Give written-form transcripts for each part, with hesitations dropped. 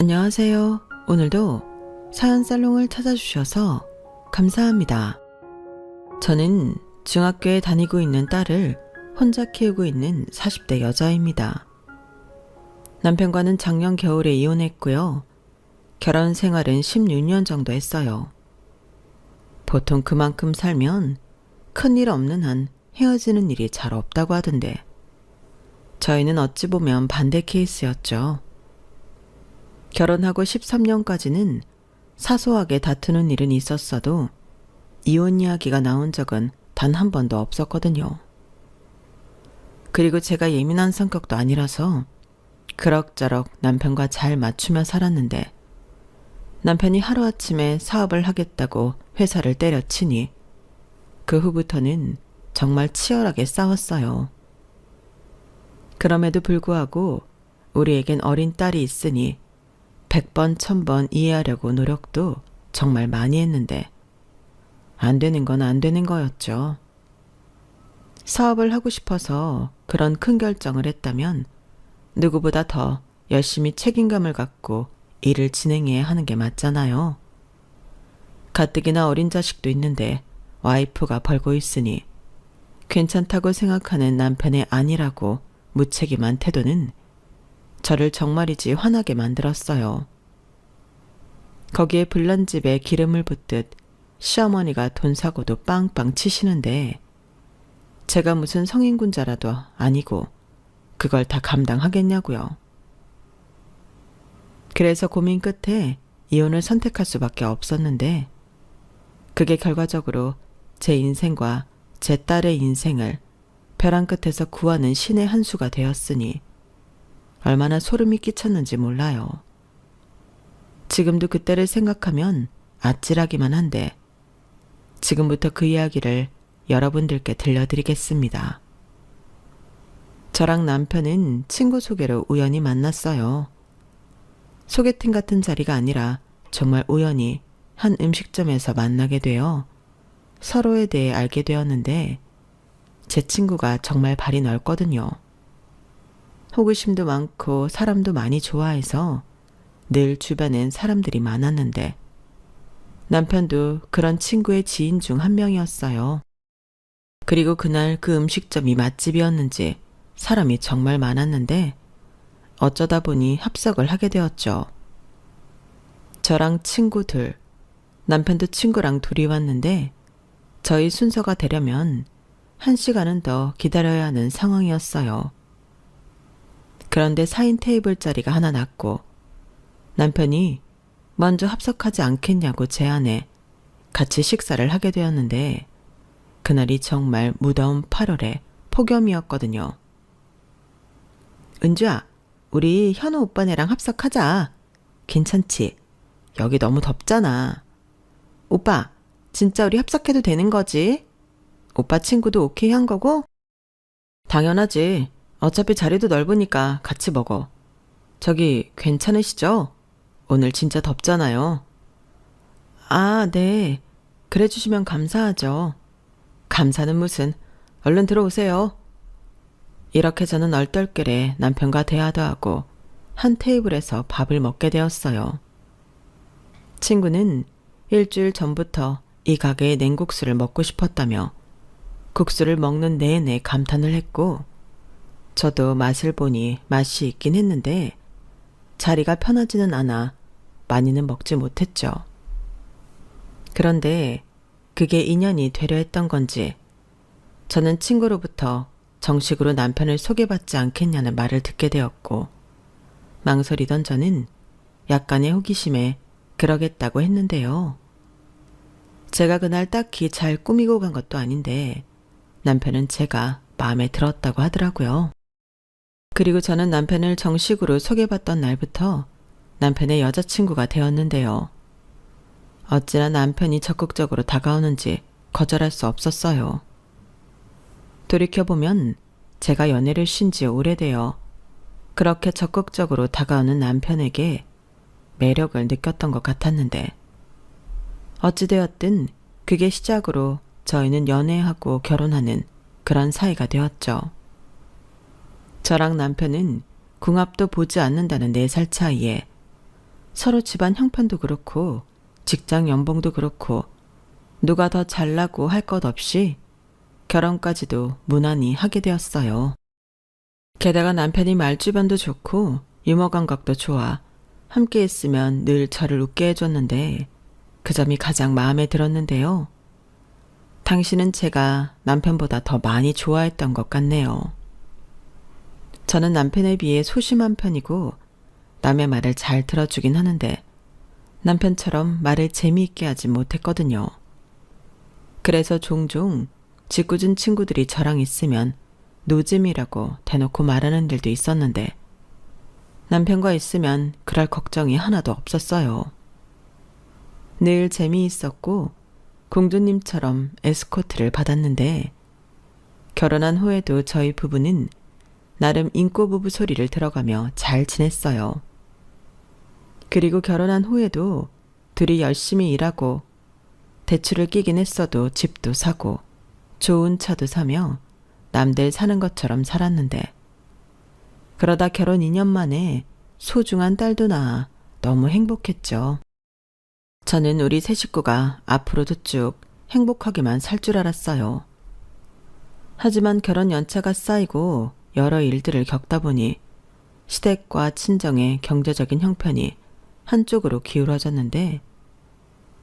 안녕하세요. 오늘도 사연 살롱을 찾아주셔서 감사합니다. 저는 중학교에 다니고 있는 딸을 혼자 키우고 있는 40대 여자입니다. 남편과는 작년 겨울에 이혼했고요. 결혼 생활은 16년 정도 했어요. 보통 그만큼 살면 큰일 없는 한 헤어지는 일이 잘 없다고 하던데 저희는 어찌 보면 반대 케이스였죠. 결혼하고 13년까지는 사소하게 다투는 일은 있었어도 이혼 이야기가 나온 적은 단 한 번도 없었거든요. 그리고 제가 예민한 성격도 아니라서 그럭저럭 남편과 잘 맞추며 살았는데 남편이 하루아침에 사업을 하겠다고 회사를 때려치니 그 후부터는 정말 치열하게 싸웠어요. 그럼에도 불구하고 우리에겐 어린 딸이 있으니 100번, 1000번 이해하려고 노력도 정말 많이 했는데 안 되는 건 안 되는 거였죠. 사업을 하고 싶어서 그런 큰 결정을 했다면 누구보다 더 열심히 책임감을 갖고 일을 진행해야 하는 게 맞잖아요. 가뜩이나 어린 자식도 있는데 와이프가 벌고 있으니 괜찮다고 생각하는 남편의 아니라고 무책임한 태도는 저를 정말이지 화나게 만들었어요. 거기에 불난집에 기름을 붓듯 시어머니가 돈 사고도 빵빵 치시는데 제가 무슨 성인군자라도 아니고 그걸 다 감당하겠냐고요. 그래서 고민 끝에 이혼을 선택할 수밖에 없었는데 그게 결과적으로 제 인생과 제 딸의 인생을 벼랑 끝에서 구하는 신의 한 수가 되었으니 얼마나 소름이 끼쳤는지 몰라요. 지금도 그때를 생각하면 아찔하기만 한데 지금부터 그 이야기를 여러분들께 들려드리겠습니다. 저랑 남편은 친구 소개로 우연히 만났어요. 소개팅 같은 자리가 아니라 정말 우연히 한 음식점에서 만나게 되어 서로에 대해 알게 되었는데 제 친구가 정말 발이 넓거든요. 호기심도 많고 사람도 많이 좋아해서 늘 주변엔 사람들이 많았는데 남편도 그런 친구의 지인 중 한 명이었어요. 그리고 그날 그 음식점이 맛집이었는지 사람이 정말 많았는데 어쩌다 보니 합석을 하게 되었죠. 저랑 친구 둘, 남편도 친구랑 둘이 왔는데 저희 순서가 되려면 1시간은 더 기다려야 하는 상황이었어요. 그런데 4인 테이블 자리가 하나 났고 남편이 먼저 합석하지 않겠냐고 제안해 같이 식사를 하게 되었는데 그날이 정말 무더운 8월의 폭염이었거든요. 은주야, 우리 현우 오빠네랑 합석하자. 괜찮지? 여기 너무 덥잖아. 오빠, 진짜 우리 합석해도 되는 거지? 오빠 친구도 오케이 한 거고? 당연하지. 어차피 자리도 넓으니까 같이 먹어. 저기 괜찮으시죠? 오늘 진짜 덥잖아요. 아, 네. 그래 주시면 감사하죠. 감사는 무슨. 얼른 들어오세요. 이렇게 저는 얼떨결에 남편과 대화도 하고 한 테이블에서 밥을 먹게 되었어요. 친구는 일주일 전부터 이 가게의 냉국수를 먹고 싶었다며 국수를 먹는 내내 감탄을 했고 저도 맛을 보니 맛이 있긴 했는데 자리가 편하지는 않아 많이는 먹지 못했죠. 그런데 그게 인연이 되려 했던 건지 저는 친구로부터 정식으로 남편을 소개받지 않겠냐는 말을 듣게 되었고 망설이던 저는 약간의 호기심에 그러겠다고 했는데요. 제가 그날 딱히 잘 꾸미고 간 것도 아닌데 남편은 제가 마음에 들었다고 하더라고요. 그리고 저는 남편을 정식으로 소개받던 날부터 남편의 여자친구가 되었는데요. 어찌나 남편이 적극적으로 다가오는지 거절할 수 없었어요. 돌이켜보면 제가 연애를 쉰 지 오래되어 그렇게 적극적으로 다가오는 남편에게 매력을 느꼈던 것 같았는데 어찌되었든 그게 시작으로 저희는 연애하고 결혼하는 그런 사이가 되었죠. 저랑 남편은 궁합도 보지 않는다는 4살 차이에 서로 집안 형편도 그렇고 직장 연봉도 그렇고 누가 더 잘나고 할 것 없이 결혼까지도 무난히 하게 되었어요. 게다가 남편이 말주변도 좋고 유머 감각도 좋아 함께 있으면 늘 저를 웃게 해줬는데 그 점이 가장 마음에 들었는데요. 당신은 제가 남편보다 더 많이 좋아했던 것 같네요. 저는 남편에 비해 소심한 편이고 남의 말을 잘 들어주긴 하는데 남편처럼 말을 재미있게 하지 못했거든요. 그래서 종종 짓궂은 친구들이 저랑 있으면 노잼이라고 대놓고 말하는 일도 있었는데 남편과 있으면 그럴 걱정이 하나도 없었어요. 늘 재미있었고 공주님처럼 에스코트를 받았는데 결혼한 후에도 저희 부부는 나름 인꼬부부 소리를 들어가며 잘 지냈어요. 그리고 결혼한 후에도 둘이 열심히 일하고 대출을 끼긴 했어도 집도 사고 좋은 차도 사며 남들 사는 것처럼 살았는데 그러다 결혼 2년 만에 소중한 딸도 낳아 너무 행복했죠. 저는 우리 세 식구가 앞으로도 쭉 행복하게만 살 줄 알았어요. 하지만 결혼 연차가 쌓이고 여러 일들을 겪다 보니 시댁과 친정의 경제적인 형편이 한쪽으로 기울어졌는데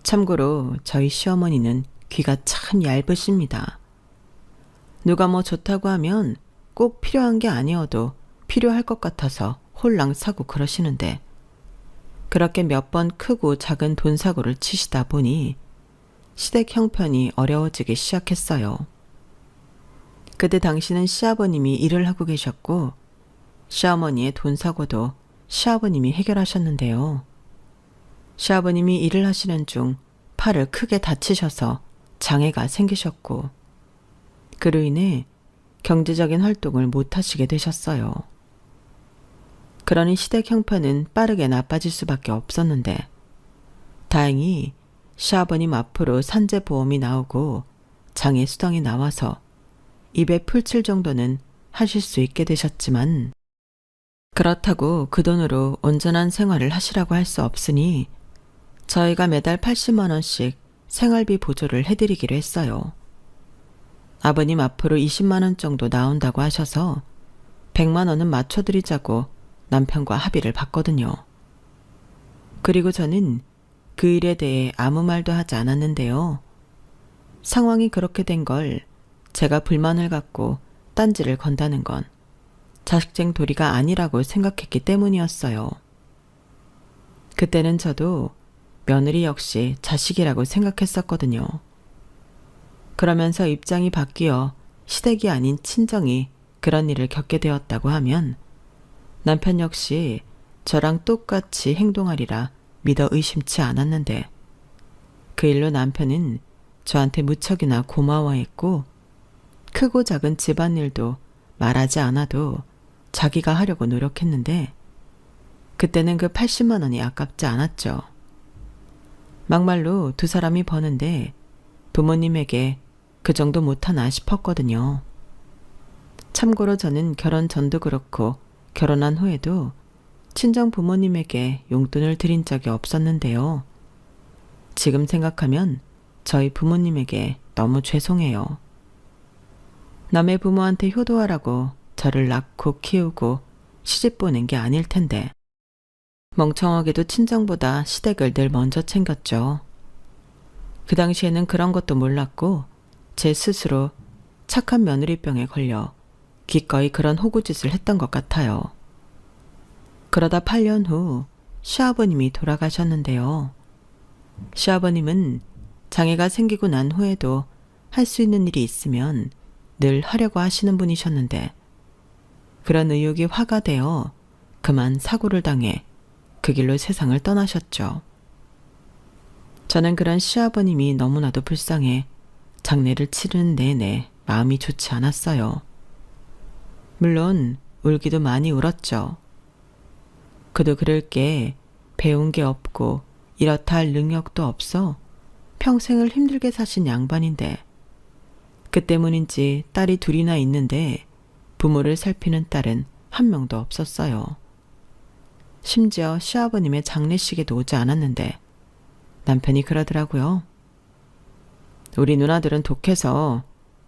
참고로 저희 시어머니는 귀가 참 얇으십니다. 누가 뭐 좋다고 하면 꼭 필요한 게 아니어도 필요할 것 같아서 홀랑 사고 그러시는데 그렇게 몇 번 크고 작은 돈 사고를 치시다 보니 시댁 형편이 어려워지기 시작했어요. 그때 당시는 시아버님이 일을 하고 계셨고 시어머니의 돈 사고도 시아버님이 해결하셨는데요. 시아버님이 일을 하시는 중 팔을 크게 다치셔서 장애가 생기셨고 그로 인해 경제적인 활동을 못 하시게 되셨어요. 그러니 시댁 형편은 빠르게 나빠질 수밖에 없었는데 다행히 시아버님 앞으로 산재보험이 나오고 장애 수당이 나와서 입에 풀칠 정도는 하실 수 있게 되셨지만 그렇다고 그 돈으로 온전한 생활을 하시라고 할 수 없으니 저희가 매달 80만 원씩 생활비 보조를 해드리기로 했어요. 아버님 앞으로 20만 원 정도 나온다고 하셔서 100만 원은 맞춰드리자고 남편과 합의를 봤거든요. 그리고 저는 그 일에 대해 아무 말도 하지 않았는데요. 상황이 그렇게 된 걸 제가 불만을 갖고 딴지를 건다는 건 자식쟁 도리가 아니라고 생각했기 때문이었어요. 그때는 저도 며느리 역시 자식이라고 생각했었거든요. 그러면서 입장이 바뀌어 시댁이 아닌 친정이 그런 일을 겪게 되었다고 하면 남편 역시 저랑 똑같이 행동하리라 믿어 의심치 않았는데 그 일로 남편은 저한테 무척이나 고마워했고 크고 작은 집안일도 말하지 않아도 자기가 하려고 노력했는데 그때는 그 80만 원이 아깝지 않았죠. 막말로 두 사람이 버는데 부모님에게 그 정도 못하나 싶었거든요. 참고로 저는 결혼 전도 그렇고 결혼한 후에도 친정 부모님에게 용돈을 드린 적이 없었는데요. 지금 생각하면 저희 부모님에게 너무 죄송해요. 남의 부모한테 효도하라고 저를 낳고 키우고 시집 보낸 게 아닐 텐데 멍청하게도 친정보다 시댁을 늘 먼저 챙겼죠. 그 당시에는 그런 것도 몰랐고 제 스스로 착한 며느리병에 걸려 기꺼이 그런 호구짓을 했던 것 같아요. 그러다 8년 후 시아버님이 돌아가셨는데요. 시아버님은 장애가 생기고 난 후에도 할 수 있는 일이 있으면 늘 하려고 하시는 분이셨는데 그런 의욕이 화가 되어 그만 사고를 당해 그 길로 세상을 떠나셨죠. 저는 그런 시아버님이 너무나도 불쌍해 장례를 치르는 내내 마음이 좋지 않았어요. 물론 울기도 많이 울었죠. 그도 그럴 게 배운 게 없고 이렇다 할 능력도 없어 평생을 힘들게 사신 양반인데 그 때문인지 딸이 둘이나 있는데 부모를 살피는 딸은 한 명도 없었어요. 심지어 시아버님의 장례식에도 오지 않았는데 남편이 그러더라고요. 우리 누나들은 독해서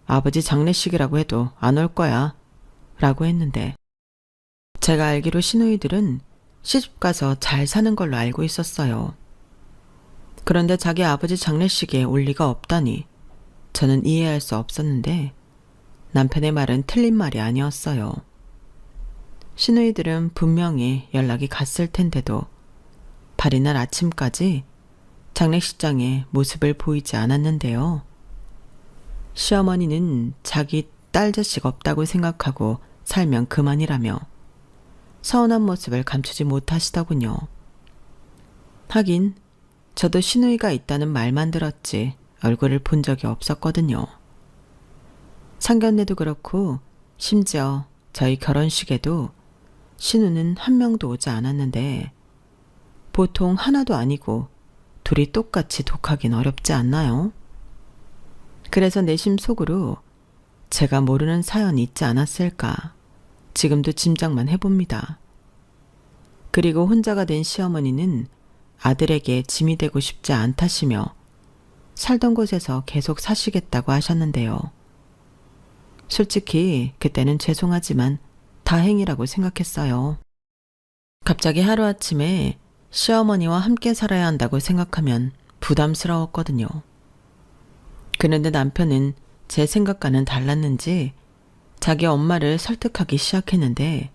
아버지 장례식이라고 해도 안 올 거야 라고 했는데 제가 알기로 시누이들은 시집가서 잘 사는 걸로 알고 있었어요. 그런데 자기 아버지 장례식에 올 리가 없다니 저는 이해할 수 없었는데 남편의 말은 틀린 말이 아니었어요. 시누이들은 분명히 연락이 갔을 텐데도 발이날 아침까지 장례식장에 모습을 보이지 않았는데요. 시어머니는 자기 딸 자식 없다고 생각하고 살면 그만이라며 서운한 모습을 감추지 못하시더군요. 하긴 저도 시누이가 있다는 말만 들었지 얼굴을 본 적이 없었거든요. 상견례도 그렇고 심지어 저희 결혼식에도 시누는 한 명도 오지 않았는데 보통 하나도 아니고 둘이 똑같이 독하긴 어렵지 않나요? 그래서 내심 속으로 제가 모르는 사연이 있지 않았을까 지금도 짐작만 해봅니다. 그리고 혼자가 된 시어머니는 아들에게 짐이 되고 싶지 않다시며 살던 곳에서 계속 사시겠다고 하셨는데요. 솔직히 그때는 죄송하지만 다행이라고 생각했어요. 갑자기 하루아침에 시어머니와 함께 살아야 한다고 생각하면 부담스러웠거든요. 그런데 남편은 제 생각과는 달랐는지 자기 엄마를 설득하기 시작했는데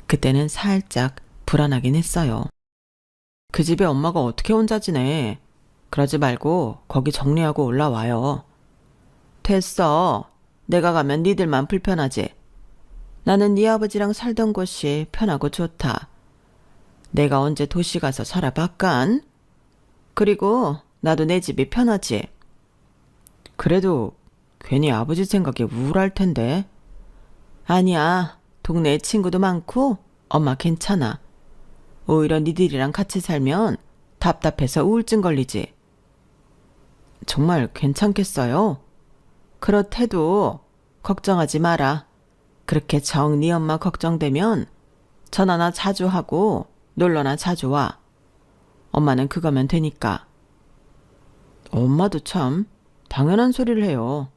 그때는 살짝 불안하긴 했어요. 그 집에 엄마가 어떻게 혼자 지내? 그러지 말고 거기 정리하고 올라와요. 됐어. 내가 가면 니들만 불편하지. 나는 네 아버지랑 살던 곳이 편하고 좋다. 내가 언제 도시 가서 살아봤깐? 그리고 나도 내 집이 편하지. 그래도 괜히 아버지 생각이 우울할 텐데. 아니야. 동네에 친구도 많고 엄마 괜찮아. 오히려 니들이랑 같이 살면 답답해서 우울증 걸리지. 정말 괜찮겠어요? 그렇대도 걱정하지 마라. 그렇게 정 네 엄마 걱정되면 전화나 자주 하고 놀러나 자주 와. 엄마는 그거면 되니까. 엄마도 참 당연한 소리를 해요.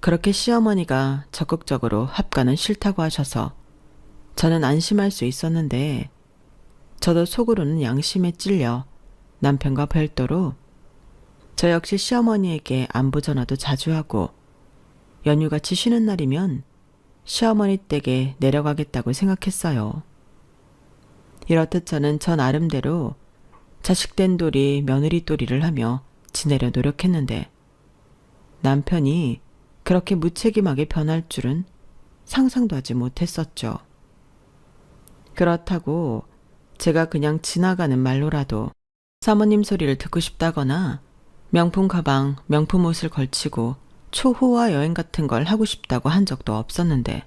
그렇게 시어머니가 적극적으로 합가는 싫다고 하셔서 저는 안심할 수 있었는데 저도 속으로는 양심에 찔려 남편과 별도로 저 역시 시어머니에게 안부 전화도 자주 하고 연휴같이 쉬는 날이면 시어머니 댁에 내려가겠다고 생각했어요. 이렇듯 저는 저 나름대로 자식된 도리 며느리 도리를 하며 지내려 노력했는데 남편이 그렇게 무책임하게 변할 줄은 상상도 하지 못했었죠. 그렇다고 제가 그냥 지나가는 말로라도 사모님 소리를 듣고 싶다거나 명품 가방, 명품 옷을 걸치고 초호화 여행 같은 걸 하고 싶다고 한 적도 없었는데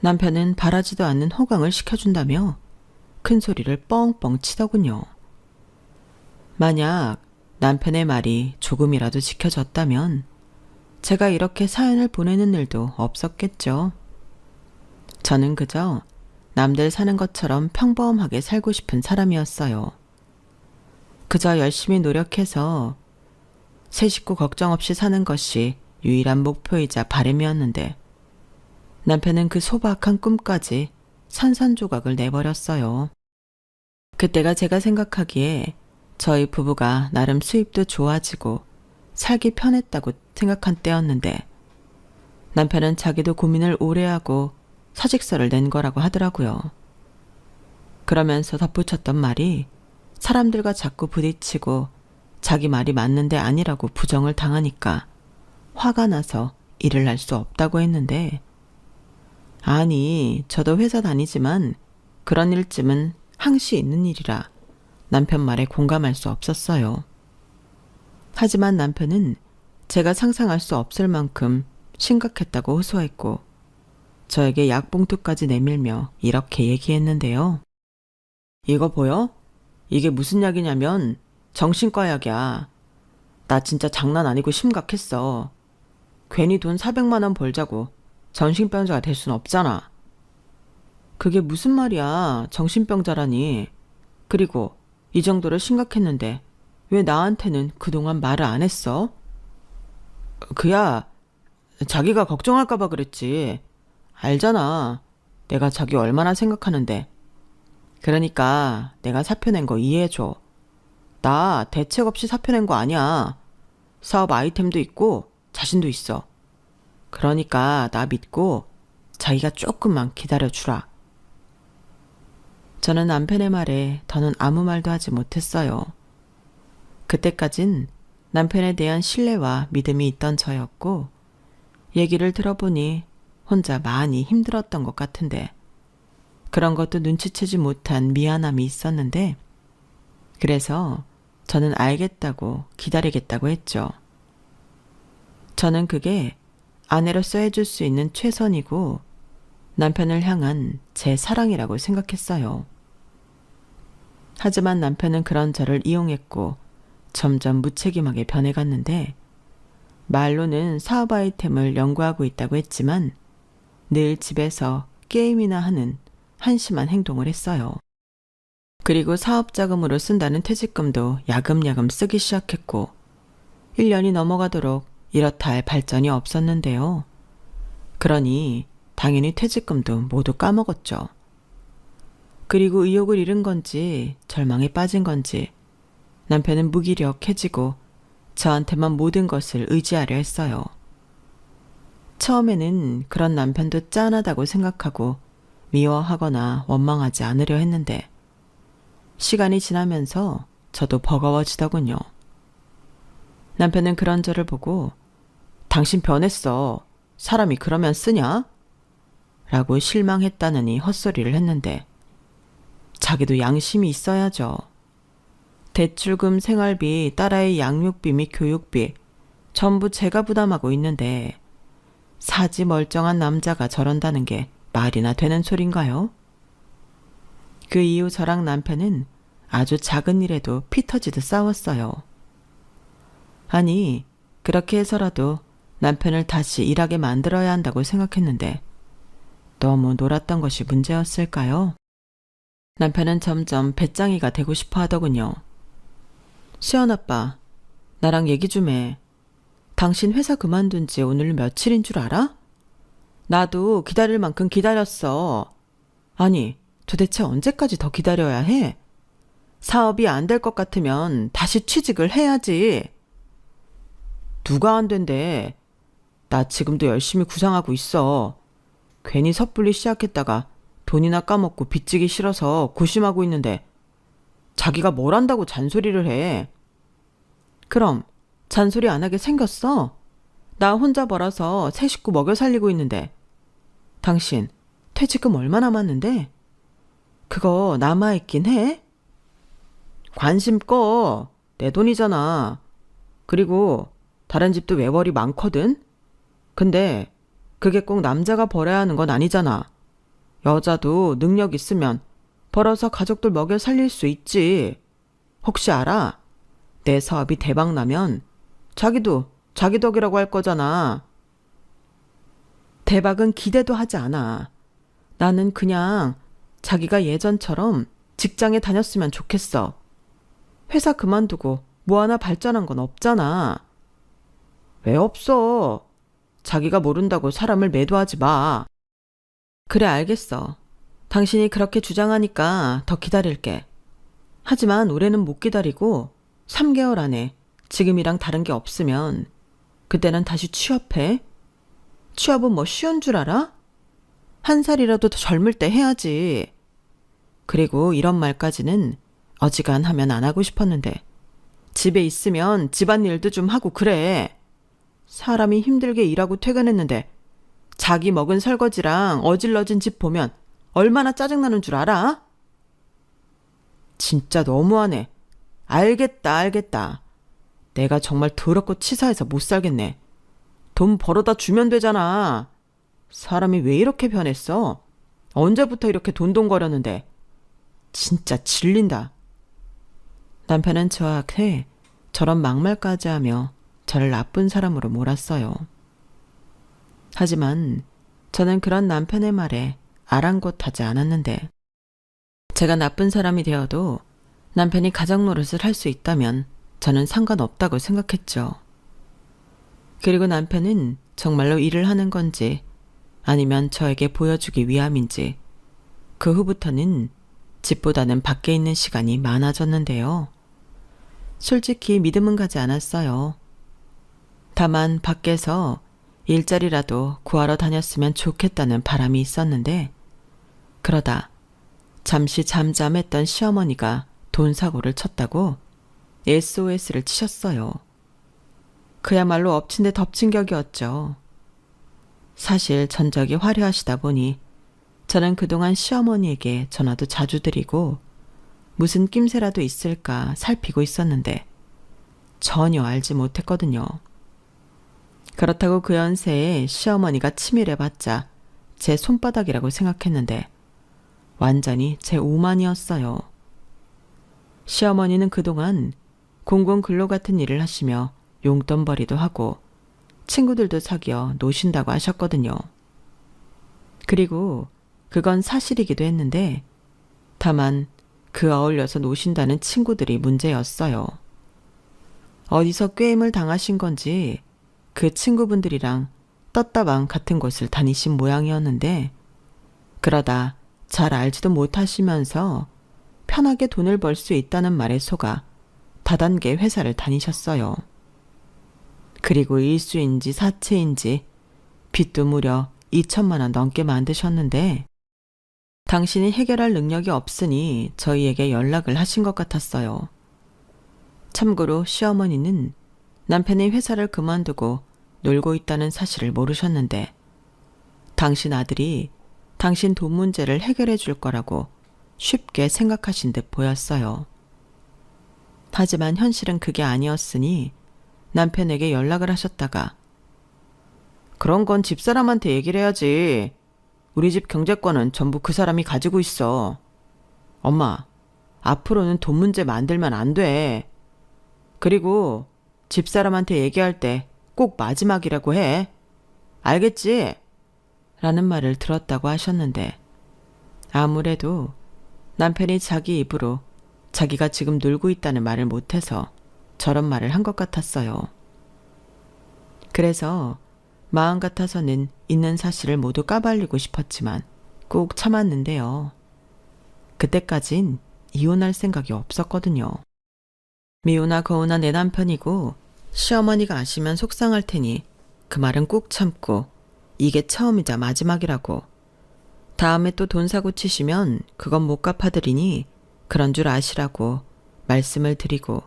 남편은 바라지도 않는 호강을 시켜준다며 큰 소리를 뻥뻥 치더군요. 만약 남편의 말이 조금이라도 지켜졌다면 제가 이렇게 사연을 보내는 일도 없었겠죠. 저는 그저 남들 사는 것처럼 평범하게 살고 싶은 사람이었어요. 그저 열심히 노력해서 새 식구 걱정 없이 사는 것이 유일한 목표이자 바람이었는데 남편은 그 소박한 꿈까지 산산조각을 내버렸어요. 그때가 제가 생각하기에 저희 부부가 나름 수입도 좋아지고 살기 편했다고 생각한 때였는데 남편은 자기도 고민을 오래 하고 사직서를 낸 거라고 하더라고요. 그러면서 덧붙였던 말이 사람들과 자꾸 부딪히고 자기 말이 맞는데 아니라고 부정을 당하니까 화가 나서 일을 할 수 없다고 했는데 아니 저도 회사 다니지만 그런 일쯤은 항시 있는 일이라 남편 말에 공감할 수 없었어요. 하지만 남편은 제가 상상할 수 없을 만큼 심각했다고 호소했고 저에게 약봉투까지 내밀며 이렇게 얘기했는데요. 이거 보여? 이게 무슨 약이냐면 정신과 약이야. 나 진짜 장난 아니고 심각했어. 괜히 돈 400만 원 벌자고 정신병자가 될 순 없잖아. 그게 무슨 말이야. 정신병자라니. 그리고 이 정도로 심각했는데 왜 나한테는 그동안 말을 안 했어? 그야 자기가 걱정할까 봐 그랬지. 알잖아. 내가 자기 얼마나 생각하는데. 그러니까 내가 사표 낸 거 이해해줘. 나 대책 없이 사표 낸 거 아니야. 사업 아이템도 있고 자신도 있어. 그러니까 나 믿고 자기가 조금만 기다려주라. 저는 남편의 말에 더는 아무 말도 하지 못했어요. 그때까진 남편에 대한 신뢰와 믿음이 있던 저였고 얘기를 들어보니 혼자 많이 힘들었던 것 같은데 그런 것도 눈치채지 못한 미안함이 있었는데 그래서 저는 알겠다고 기다리겠다고 했죠. 저는 그게 아내로서 해줄 수 있는 최선이고 남편을 향한 제 사랑이라고 생각했어요. 하지만 남편은 그런 저를 이용했고 점점 무책임하게 변해갔는데 말로는 사업 아이템을 연구하고 있다고 했지만 늘 집에서 게임이나 하는 한심한 행동을 했어요. 그리고 사업 자금으로 쓴다는 퇴직금도 야금야금 쓰기 시작했고 1년이 넘어가도록 이렇다 할 발전이 없었는데요. 그러니 당연히 퇴직금도 모두 까먹었죠. 그리고 의욕을 잃은 건지 절망에 빠진 건지 남편은 무기력해지고 저한테만 모든 것을 의지하려 했어요. 처음에는 그런 남편도 짠하다고 생각하고 미워하거나 원망하지 않으려 했는데 시간이 지나면서 저도 버거워지더군요. 남편은 그런 저를 보고 당신 변했어. 사람이 그러면 쓰냐? 라고 실망했다느니 헛소리를 했는데 자기도 양심이 있어야죠. 대출금, 생활비, 딸아이 양육비 및 교육비 전부 제가 부담하고 있는데 사지 멀쩡한 남자가 저런다는 게 말이나 되는 소린가요? 그 이후 저랑 남편은 아주 작은 일에도 피 터지듯 싸웠어요. 아니, 그렇게 해서라도 남편을 다시 일하게 만들어야 한다고 생각했는데 너무 놀았던 것이 문제였을까요? 남편은 점점 배짱이가 되고 싶어 하더군요. 시연아빠, 나랑 얘기 좀 해. 당신 회사 그만둔 지 오늘 며칠인 줄 알아? 나도 기다릴 만큼 기다렸어. 아니, 도대체 언제까지 더 기다려야 해? 사업이 안 될 것 같으면 다시 취직을 해야지. 누가 안 된대. 나 지금도 열심히 구상하고 있어. 괜히 섣불리 시작했다가 돈이나 까먹고 빚지기 싫어서 고심하고 있는데 자기가 뭘 한다고 잔소리를 해. 그럼 잔소리 안 하게 생겼어? 나 혼자 벌어서 세 식구 먹여 살리고 있는데 당신 퇴직금 얼마 남았는데? 그거 남아있긴 해? 관심 꺼. 내 돈이잖아. 그리고 다른 집도 외벌이 많거든? 근데 그게 꼭 남자가 벌어야 하는 건 아니잖아. 여자도 능력 있으면 벌어서 가족들 먹여 살릴 수 있지. 혹시 알아? 내 사업이 대박 나면 자기도 자기 덕이라고 할 거잖아. 대박은 기대도 하지 않아. 나는 그냥 자기가 예전처럼 직장에 다녔으면 좋겠어. 회사 그만두고 뭐 하나 발전한 건 없잖아. 왜 없어? 자기가 모른다고 사람을 매도하지 마. 그래, 알겠어. 당신이 그렇게 주장하니까 더 기다릴게. 하지만 올해는 못 기다리고 3개월 안에 지금이랑 다른 게 없으면 그때는 다시 취업해. 취업은 뭐 쉬운 줄 알아? 1살이라도 더 젊을 때 해야지. 그리고 이런 말까지는 어지간하면 안 하고 싶었는데 집에 있으면 집안일도 좀 하고 그래. 사람이 힘들게 일하고 퇴근했는데 자기 먹은 설거지랑 어질러진 집 보면 얼마나 짜증나는 줄 알아? 진짜 너무하네. 알겠다. 내가 정말 더럽고 치사해서 못 살겠네. 돈 벌어다 주면 되잖아. 사람이 왜 이렇게 변했어? 언제부터 이렇게 돈돈거렸는데. 진짜 질린다. 남편은 저한테 저런 막말까지 하며 저를 나쁜 사람으로 몰았어요. 하지만 저는 그런 남편의 말에 아랑곳하지 않았는데 제가 나쁜 사람이 되어도 남편이 가장 노릇을 할 수 있다면 저는 상관없다고 생각했죠. 그리고 남편은 정말로 일을 하는 건지 아니면 저에게 보여주기 위함인지 그 후부터는 집보다는 밖에 있는 시간이 많아졌는데요. 솔직히 믿음은 가지 않았어요. 다만 밖에서 일자리라도 구하러 다녔으면 좋겠다는 바람이 있었는데 그러다 잠시 잠잠했던 시어머니가 돈 사고를 쳤다고 SOS를 치셨어요. 그야말로 엎친 데 덮친 격이었죠. 사실 전적이 화려하시다 보니 저는 그동안 시어머니에게 전화도 자주 드리고 무슨 낌새라도 있을까 살피고 있었는데 전혀 알지 못했거든요. 그렇다고 그 연세에 시어머니가 치밀해봤자 제 손바닥이라고 생각했는데 완전히 제 오만이었어요. 시어머니는 그동안 공공근로 같은 일을 하시며 용돈벌이도 하고 친구들도 사귀어 노신다고 하셨거든요. 그리고 그건 사실이기도 했는데 다만 그 어울려서 노신다는 친구들이 문제였어요. 어디서 꾀임을 당하신 건지 그 친구분들이랑 떴다방 같은 곳을 다니신 모양이었는데 그러다 잘 알지도 못하시면서 편하게 돈을 벌 수 있다는 말에 속아 다단계 회사를 다니셨어요. 그리고 일수인지 사채인지 빚도 무려 2천만 원 넘게 만드셨는데 당신이 해결할 능력이 없으니 저희에게 연락을 하신 것 같았어요. 참고로 시어머니는 남편이 회사를 그만두고 놀고 있다는 사실을 모르셨는데 당신 아들이 당신 돈 문제를 해결해 줄 거라고 쉽게 생각하신 듯 보였어요. 하지만 현실은 그게 아니었으니 남편에게 연락을 하셨다가 그런 건 집사람한테 얘기를 해야지. 우리 집 경제권은 전부 그 사람이 가지고 있어. 엄마, 앞으로는 돈 문제 만들면 안 돼. 그리고 집사람한테 얘기할 때 꼭 마지막이라고 해. 알겠지? 라는 말을 들었다고 하셨는데 아무래도 남편이 자기 입으로 자기가 지금 놀고 있다는 말을 못해서 저런 말을 한 것 같았어요. 그래서 마음 같아서는 있는 사실을 모두 까발리고 싶었지만 꼭 참았는데요. 그때까진 이혼할 생각이 없었거든요. 미우나 거우나 내 남편이고 시어머니가 아시면 속상할 테니 그 말은 꾹 참고 이게 처음이자 마지막이라고. 다음에 또 돈 사고 치시면 그건 못 갚아드리니 그런 줄 아시라고 말씀을 드리고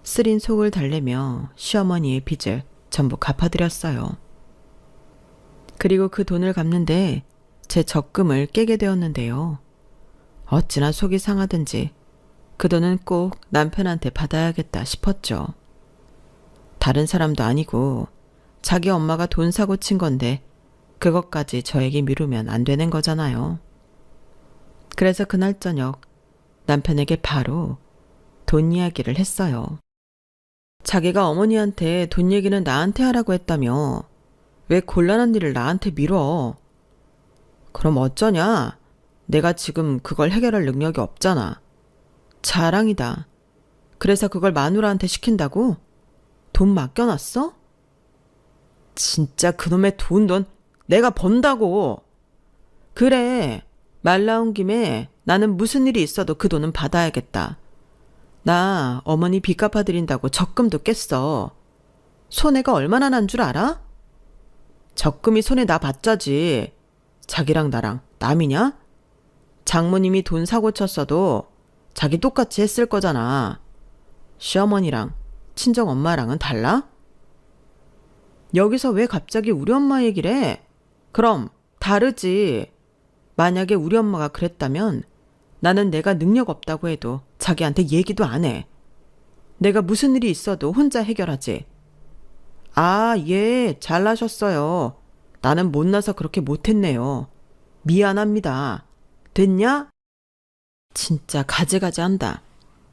쓰린 속을 달래며 시어머니의 빚을 전부 갚아드렸어요. 그리고 그 돈을 갚는데 제 적금을 깨게 되었는데요. 어찌나 속이 상하든지 그 돈은 꼭 남편한테 받아야겠다 싶었죠. 다른 사람도 아니고 자기 엄마가 돈 사고 친 건데 그것까지 저에게 미루면 안 되는 거잖아요. 그래서 그날 저녁 남편에게 바로 돈 이야기를 했어요. 자기가 어머니한테 돈 얘기는 나한테 하라고 했다며 왜 곤란한 일을 나한테 미뤄? 그럼 어쩌냐? 내가 지금 그걸 해결할 능력이 없잖아. 자랑이다. 그래서 그걸 마누라한테 시킨다고? 돈 맡겨놨어? 진짜 그놈의 돈 내가 번다고. 그래, 말 나온 김에 나는 무슨 일이 있어도 그 돈은 받아야겠다. 나 어머니 빚 갚아드린다고 적금도 깼어. 손해가 얼마나 난 줄 알아? 적금이 손에 나 받자지. 자기랑 나랑 남이냐? 장모님이 돈 사고 쳤어도 자기 똑같이 했을 거잖아. 시어머니랑 친정엄마랑은 달라? 여기서 왜 갑자기 우리 엄마 얘기를 해? 그럼 다르지. 만약에 우리 엄마가 그랬다면 나는 내가 능력 없다고 해도 자기한테 얘기도 안 해. 내가 무슨 일이 있어도 혼자 해결하지. 아, 예, 잘나셨어요. 나는 못나서 그렇게 못했네요. 미안합니다. 됐냐? 진짜 가지가지 한다.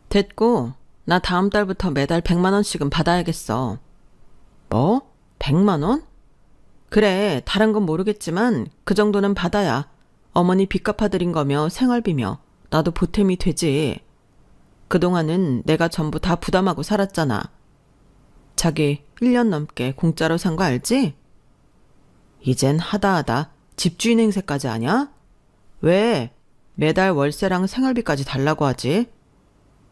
됐고, 나 다음 달부터 매달 100만 원씩은 받아야겠어. 뭐? 100만 원? 그래, 다른 건 모르겠지만 그 정도는 받아야 어머니 빚 갚아드린 거며 생활비며 나도 보탬이 되지. 그동안은 내가 전부 다 부담하고 살았잖아. 자기 1년 넘게 공짜로 산 거 알지? 이젠 하다하다 집주인 행세까지 하냐? 왜 매달 월세랑 생활비까지 달라고 하지?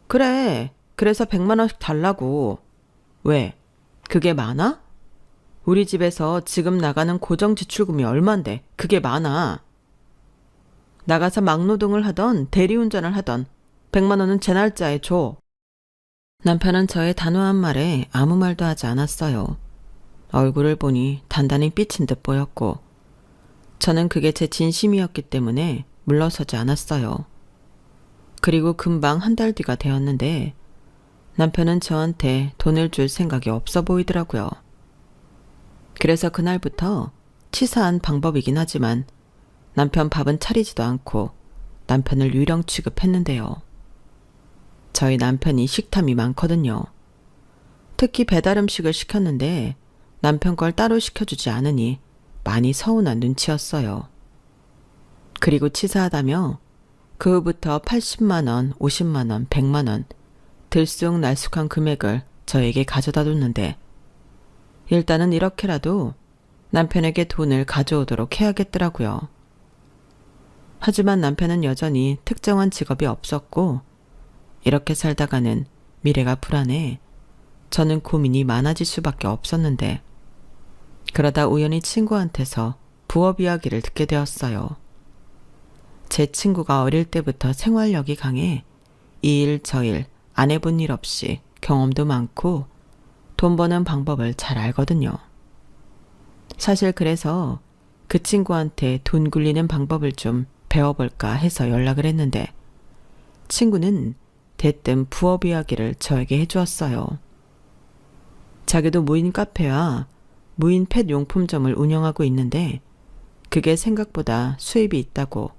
그래, 그래서 100만 원씩 달라고. 왜? 그게 많아? 우리 집에서 지금 나가는 고정 지출금이 얼만데 그게 많아. 나가서 막노동을 하던 대리운전을 하던 100만 원은 제 날짜에 줘. 남편은 저의 단호한 말에 아무 말도 하지 않았어요. 얼굴을 보니 단단히 삐친 듯 보였고 저는 그게 제 진심이었기 때문에 물러서지 않았어요. 그리고 금방 한 달 뒤가 되었는데 남편은 저한테 돈을 줄 생각이 없어 보이더라고요. 그래서 그날부터 치사한 방법이긴 하지만 남편 밥은 차리지도 않고 남편을 유령 취급했는데요. 저희 남편이 식탐이 많거든요. 특히 배달 음식을 시켰는데 남편 걸 따로 시켜주지 않으니 많이 서운한 눈치였어요. 그리고 치사하다며 그 후부터 80만 원, 50만 원, 100만 원 들쑥날쑥한 금액을 저에게 가져다 뒀는데 일단은 이렇게라도 남편에게 돈을 가져오도록 해야겠더라고요. 하지만 남편은 여전히 특정한 직업이 없었고 이렇게 살다가는 미래가 불안해 저는 고민이 많아질 수밖에 없었는데 그러다 우연히 친구한테서 부업 이야기를 듣게 되었어요. 제 친구가 어릴 때부터 생활력이 강해 이 일 저 일 안 해본 일 없이 경험도 많고 돈 버는 방법을 잘 알거든요. 사실 그래서 그 친구한테 돈 굴리는 방법을 좀 배워볼까 해서 연락을 했는데 친구는 대뜸 부업 이야기를 저에게 해주었어요. 자기도 무인 카페와 무인 펫 용품점을 운영하고 있는데 그게 생각보다 수입이 있다고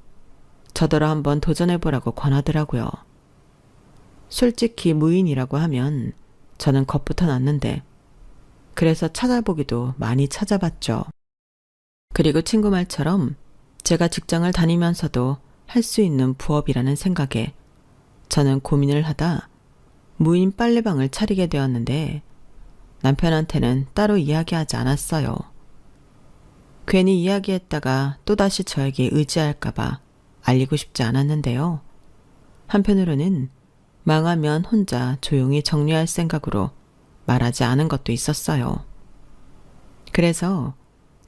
저더러 한번 도전해보라고 권하더라고요. 솔직히 무인이라고 하면 저는 겁부터 났는데 그래서 찾아보기도 많이 찾아봤죠. 그리고 친구 말처럼 제가 직장을 다니면서도 할 수 있는 부업이라는 생각에 저는 고민을 하다 무인 빨래방을 차리게 되었는데 남편한테는 따로 이야기하지 않았어요. 괜히 이야기했다가 또다시 저에게 의지할까봐 알리고 싶지 않았는데요. 한편으로는 망하면 혼자 조용히 정리할 생각으로 말하지 않은 것도 있었어요. 그래서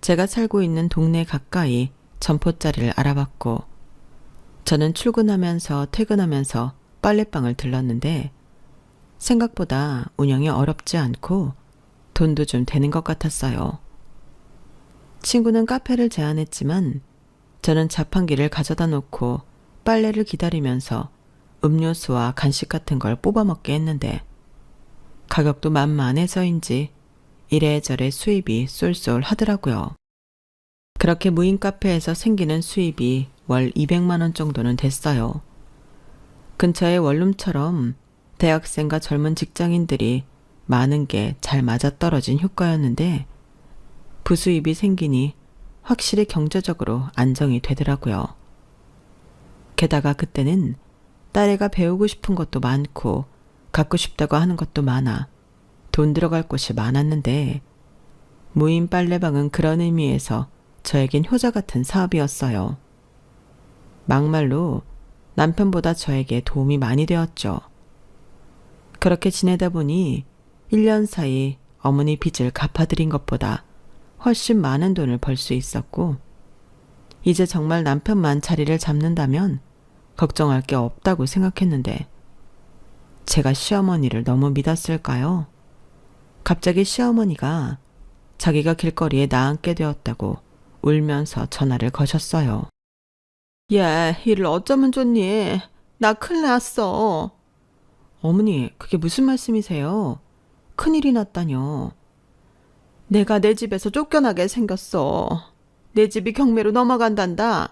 제가 살고 있는 동네 가까이 점포자리를 알아봤고 저는 출근하면서 퇴근하면서 빨래방을 들렀는데 생각보다 운영이 어렵지 않고 돈도 좀 되는 것 같았어요. 친구는 카페를 제안했지만 저는 자판기를 가져다 놓고 빨래를 기다리면서 음료수와 간식 같은 걸 뽑아 먹게 했는데 가격도 만만해서인지 이래저래 수입이 쏠쏠 하더라고요. 그렇게 무인 카페에서 생기는 수입이 월 200만 원 정도는 됐어요. 근처의 원룸처럼 대학생과 젊은 직장인들이 많은 게 잘 맞아떨어진 효과였는데 부수입이 생기니 확실히 경제적으로 안정이 되더라고요. 게다가 그때는 딸애가 배우고 싶은 것도 많고 갖고 싶다고 하는 것도 많아 돈 들어갈 곳이 많았는데 무인 빨래방은 그런 의미에서 저에겐 효자 같은 사업이었어요. 막말로 남편보다 저에게 도움이 많이 되었죠. 그렇게 지내다 보니 1년 사이 어머니 빚을 갚아드린 것보다 훨씬 많은 돈을 벌 수 있었고 이제 정말 남편만 자리를 잡는다면 걱정할 게 없다고 생각했는데 제가 시어머니를 너무 믿었을까요? 갑자기 시어머니가 자기가 길거리에 나앉게 되었다고 울면서 전화를 거셨어요. 얘, 일을 어쩌면 좋니? 나 큰일 났어. 어머니, 그게 무슨 말씀이세요? 큰일이 났다뇨. 내가 내 집에서 쫓겨나게 생겼어. 내 집이 경매로 넘어간단다.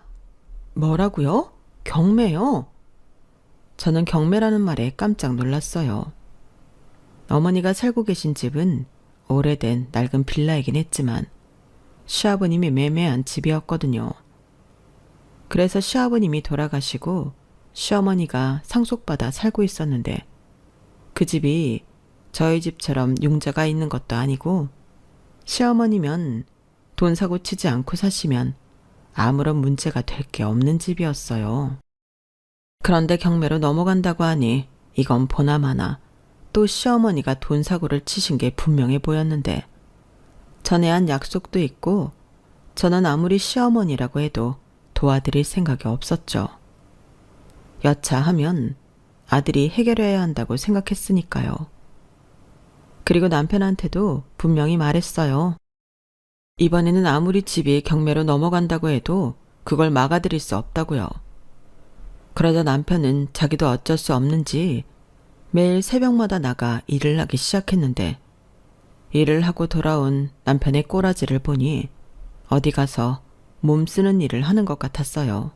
뭐라고요? 경매요? 저는 경매라는 말에 깜짝 놀랐어요. 어머니가 살고 계신 집은 오래된 낡은 빌라이긴 했지만 시아버님이 매매한 집이었거든요. 그래서 시아버님이 돌아가시고 시어머니가 상속받아 살고 있었는데 그 집이 저희 집처럼 융자가 있는 것도 아니고 시어머니면 돈 사고 치지 않고 사시면 아무런 문제가 될 게 없는 집이었어요. 그런데 경매로 넘어간다고 하니 이건 보나마나 또 시어머니가 돈 사고를 치신 게 분명해 보였는데 전에 한 약속도 있고 저는 아무리 시어머니라고 해도 도와드릴 생각이 없었죠. 여차하면 아들이 해결해야 한다고 생각했으니까요. 그리고 남편한테도 분명히 말했어요. 이번에는 아무리 집이 경매로 넘어간다고 해도 그걸 막아드릴 수 없다고요. 그러자 남편은 자기도 어쩔 수 없는지 매일 새벽마다 나가 일을 하기 시작했는데 일을 하고 돌아온 남편의 꼬라지를 보니 어디 가서 몸 쓰는 일을 하는 것 같았어요.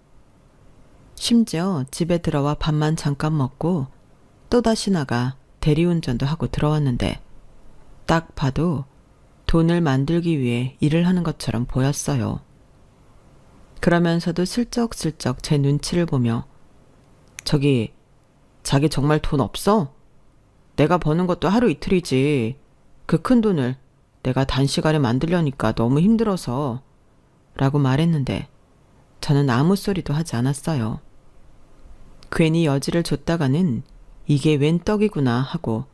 심지어 집에 들어와 밥만 잠깐 먹고 또다시 나가 대리운전도 하고 들어왔는데 딱 봐도 돈을 만들기 위해 일을 하는 것처럼 보였어요. 그러면서도 슬쩍슬쩍 제 눈치를 보며 저기 자기 정말 돈 없어? 내가 버는 것도 하루 이틀이지. 그 큰 돈을 내가 단시간에 만들려니까 너무 힘들어서 라고 말했는데 저는 아무 소리도 하지 않았어요. 괜히 여지를 줬다가는 이게 웬 떡이구나 하고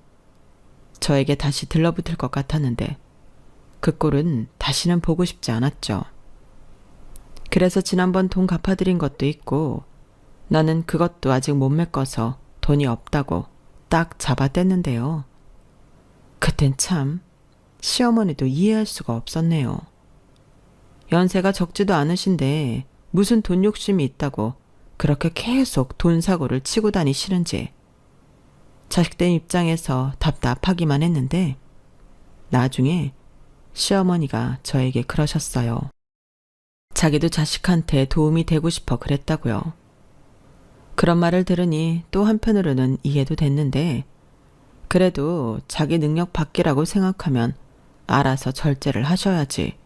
저에게 다시 들러붙을 것 같았는데 그 꼴은 다시는 보고 싶지 않았죠. 그래서 지난번 돈 갚아드린 것도 있고 나는 그것도 아직 못 메꿔서 돈이 없다고 딱 잡아댔는데요. 그땐 참 시어머니도 이해할 수가 없었네요. 연세가 적지도 않으신데 무슨 돈 욕심이 있다고 그렇게 계속 돈 사고를 치고 다니시는지 자식된 입장에서 답답하기만 했는데 나중에 시어머니가 저에게 그러셨어요. 자기도 자식한테 도움이 되고 싶어 그랬다고요. 그런 말을 들으니 또 한편으로는 이해도 됐는데 그래도 자기 능력 밖이라고 생각하면 알아서 절제를 하셔야지.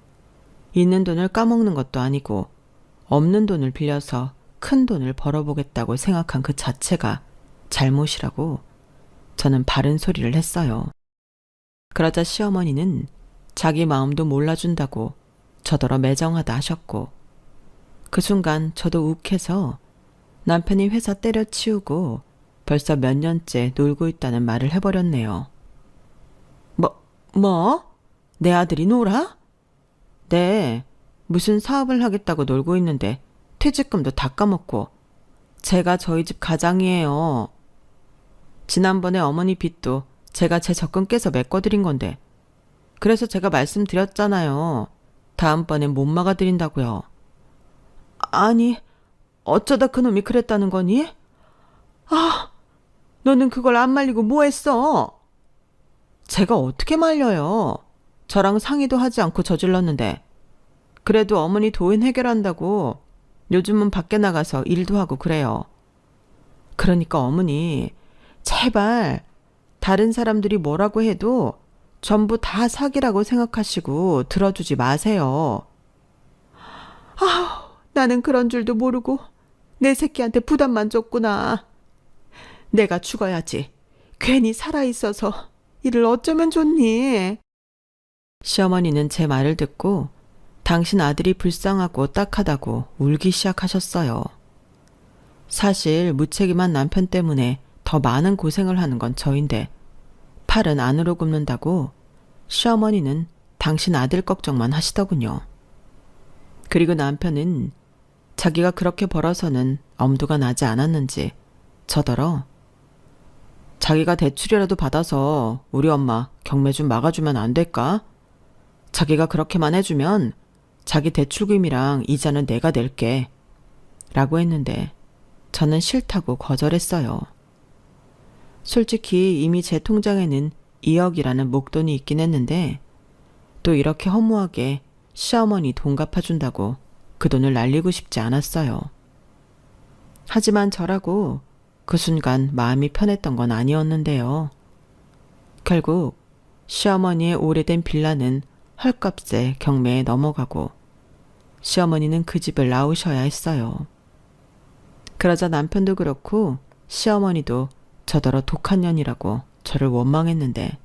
있는 돈을 까먹는 것도 아니고 없는 돈을 빌려서 큰 돈을 벌어보겠다고 생각한 그 자체가 잘못이라고 저는 바른 소리를 했어요. 그러자 시어머니는 자기 마음도 몰라준다고 저더러 매정하다 하셨고 그 순간 저도 욱해서 남편이 회사 때려치우고 벌써 몇 년째 놀고 있다는 말을 해버렸네요. 뭐? 내 아들이 놀아? 네, 무슨 사업을 하겠다고 놀고 있는데 퇴직금도 다 까먹고 제가 저희 집 가장이에요. 지난번에 어머니 빚도 제가 제 적금 깨서 메꿔드린 건데 그래서 제가 말씀드렸잖아요. 다음번엔 못 막아드린다고요. 아니, 어쩌다 그놈이 그랬다는 거니? 아, 너는 그걸 안 말리고 뭐 했어? 제가 어떻게 말려요? 저랑 상의도 하지 않고 저질렀는데 그래도 어머니 도인 해결한다고 요즘은 밖에 나가서 일도 하고 그래요. 그러니까 어머니 제발 다른 사람들이 뭐라고 해도 전부 다 사기라고 생각하시고 들어주지 마세요. 나는 그런 줄도 모르고 내 새끼한테 부담만 줬구나. 내가 죽어야지. 괜히 살아있어서 이를 어쩌면 좋니? 시어머니는 제 말을 듣고 당신 아들이 불쌍하고 딱하다고 울기 시작하셨어요. 사실 무책임한 남편 때문에 더 많은 고생을 하는 건 저인데 팔은 안으로 굽는다고 시어머니는 당신 아들 걱정만 하시더군요. 그리고 남편은 자기가 그렇게 벌어서는 엄두가 나지 않았는지 저더러 자기가 대출이라도 받아서 우리 엄마 경매 좀 막아주면 안 될까? 자기가 그렇게만 해주면 자기 대출금이랑 이자는 내가 낼게 라고 했는데 저는 싫다고 거절했어요. 솔직히 이미 제 통장에는 2억이라는 목돈이 있긴 했는데 또 이렇게 허무하게 시어머니 돈 갚아준다고 그 돈을 날리고 싶지 않았어요. 하지만 저라고 그 순간 마음이 편했던 건 아니었는데요. 결국 시어머니의 오래된 빌라는 헐값에 경매에 넘어가고 시어머니는 그 집을 나오셔야 했어요. 그러자 남편도 그렇고 시어머니도 저더러 독한 년이라고 저를 원망했는데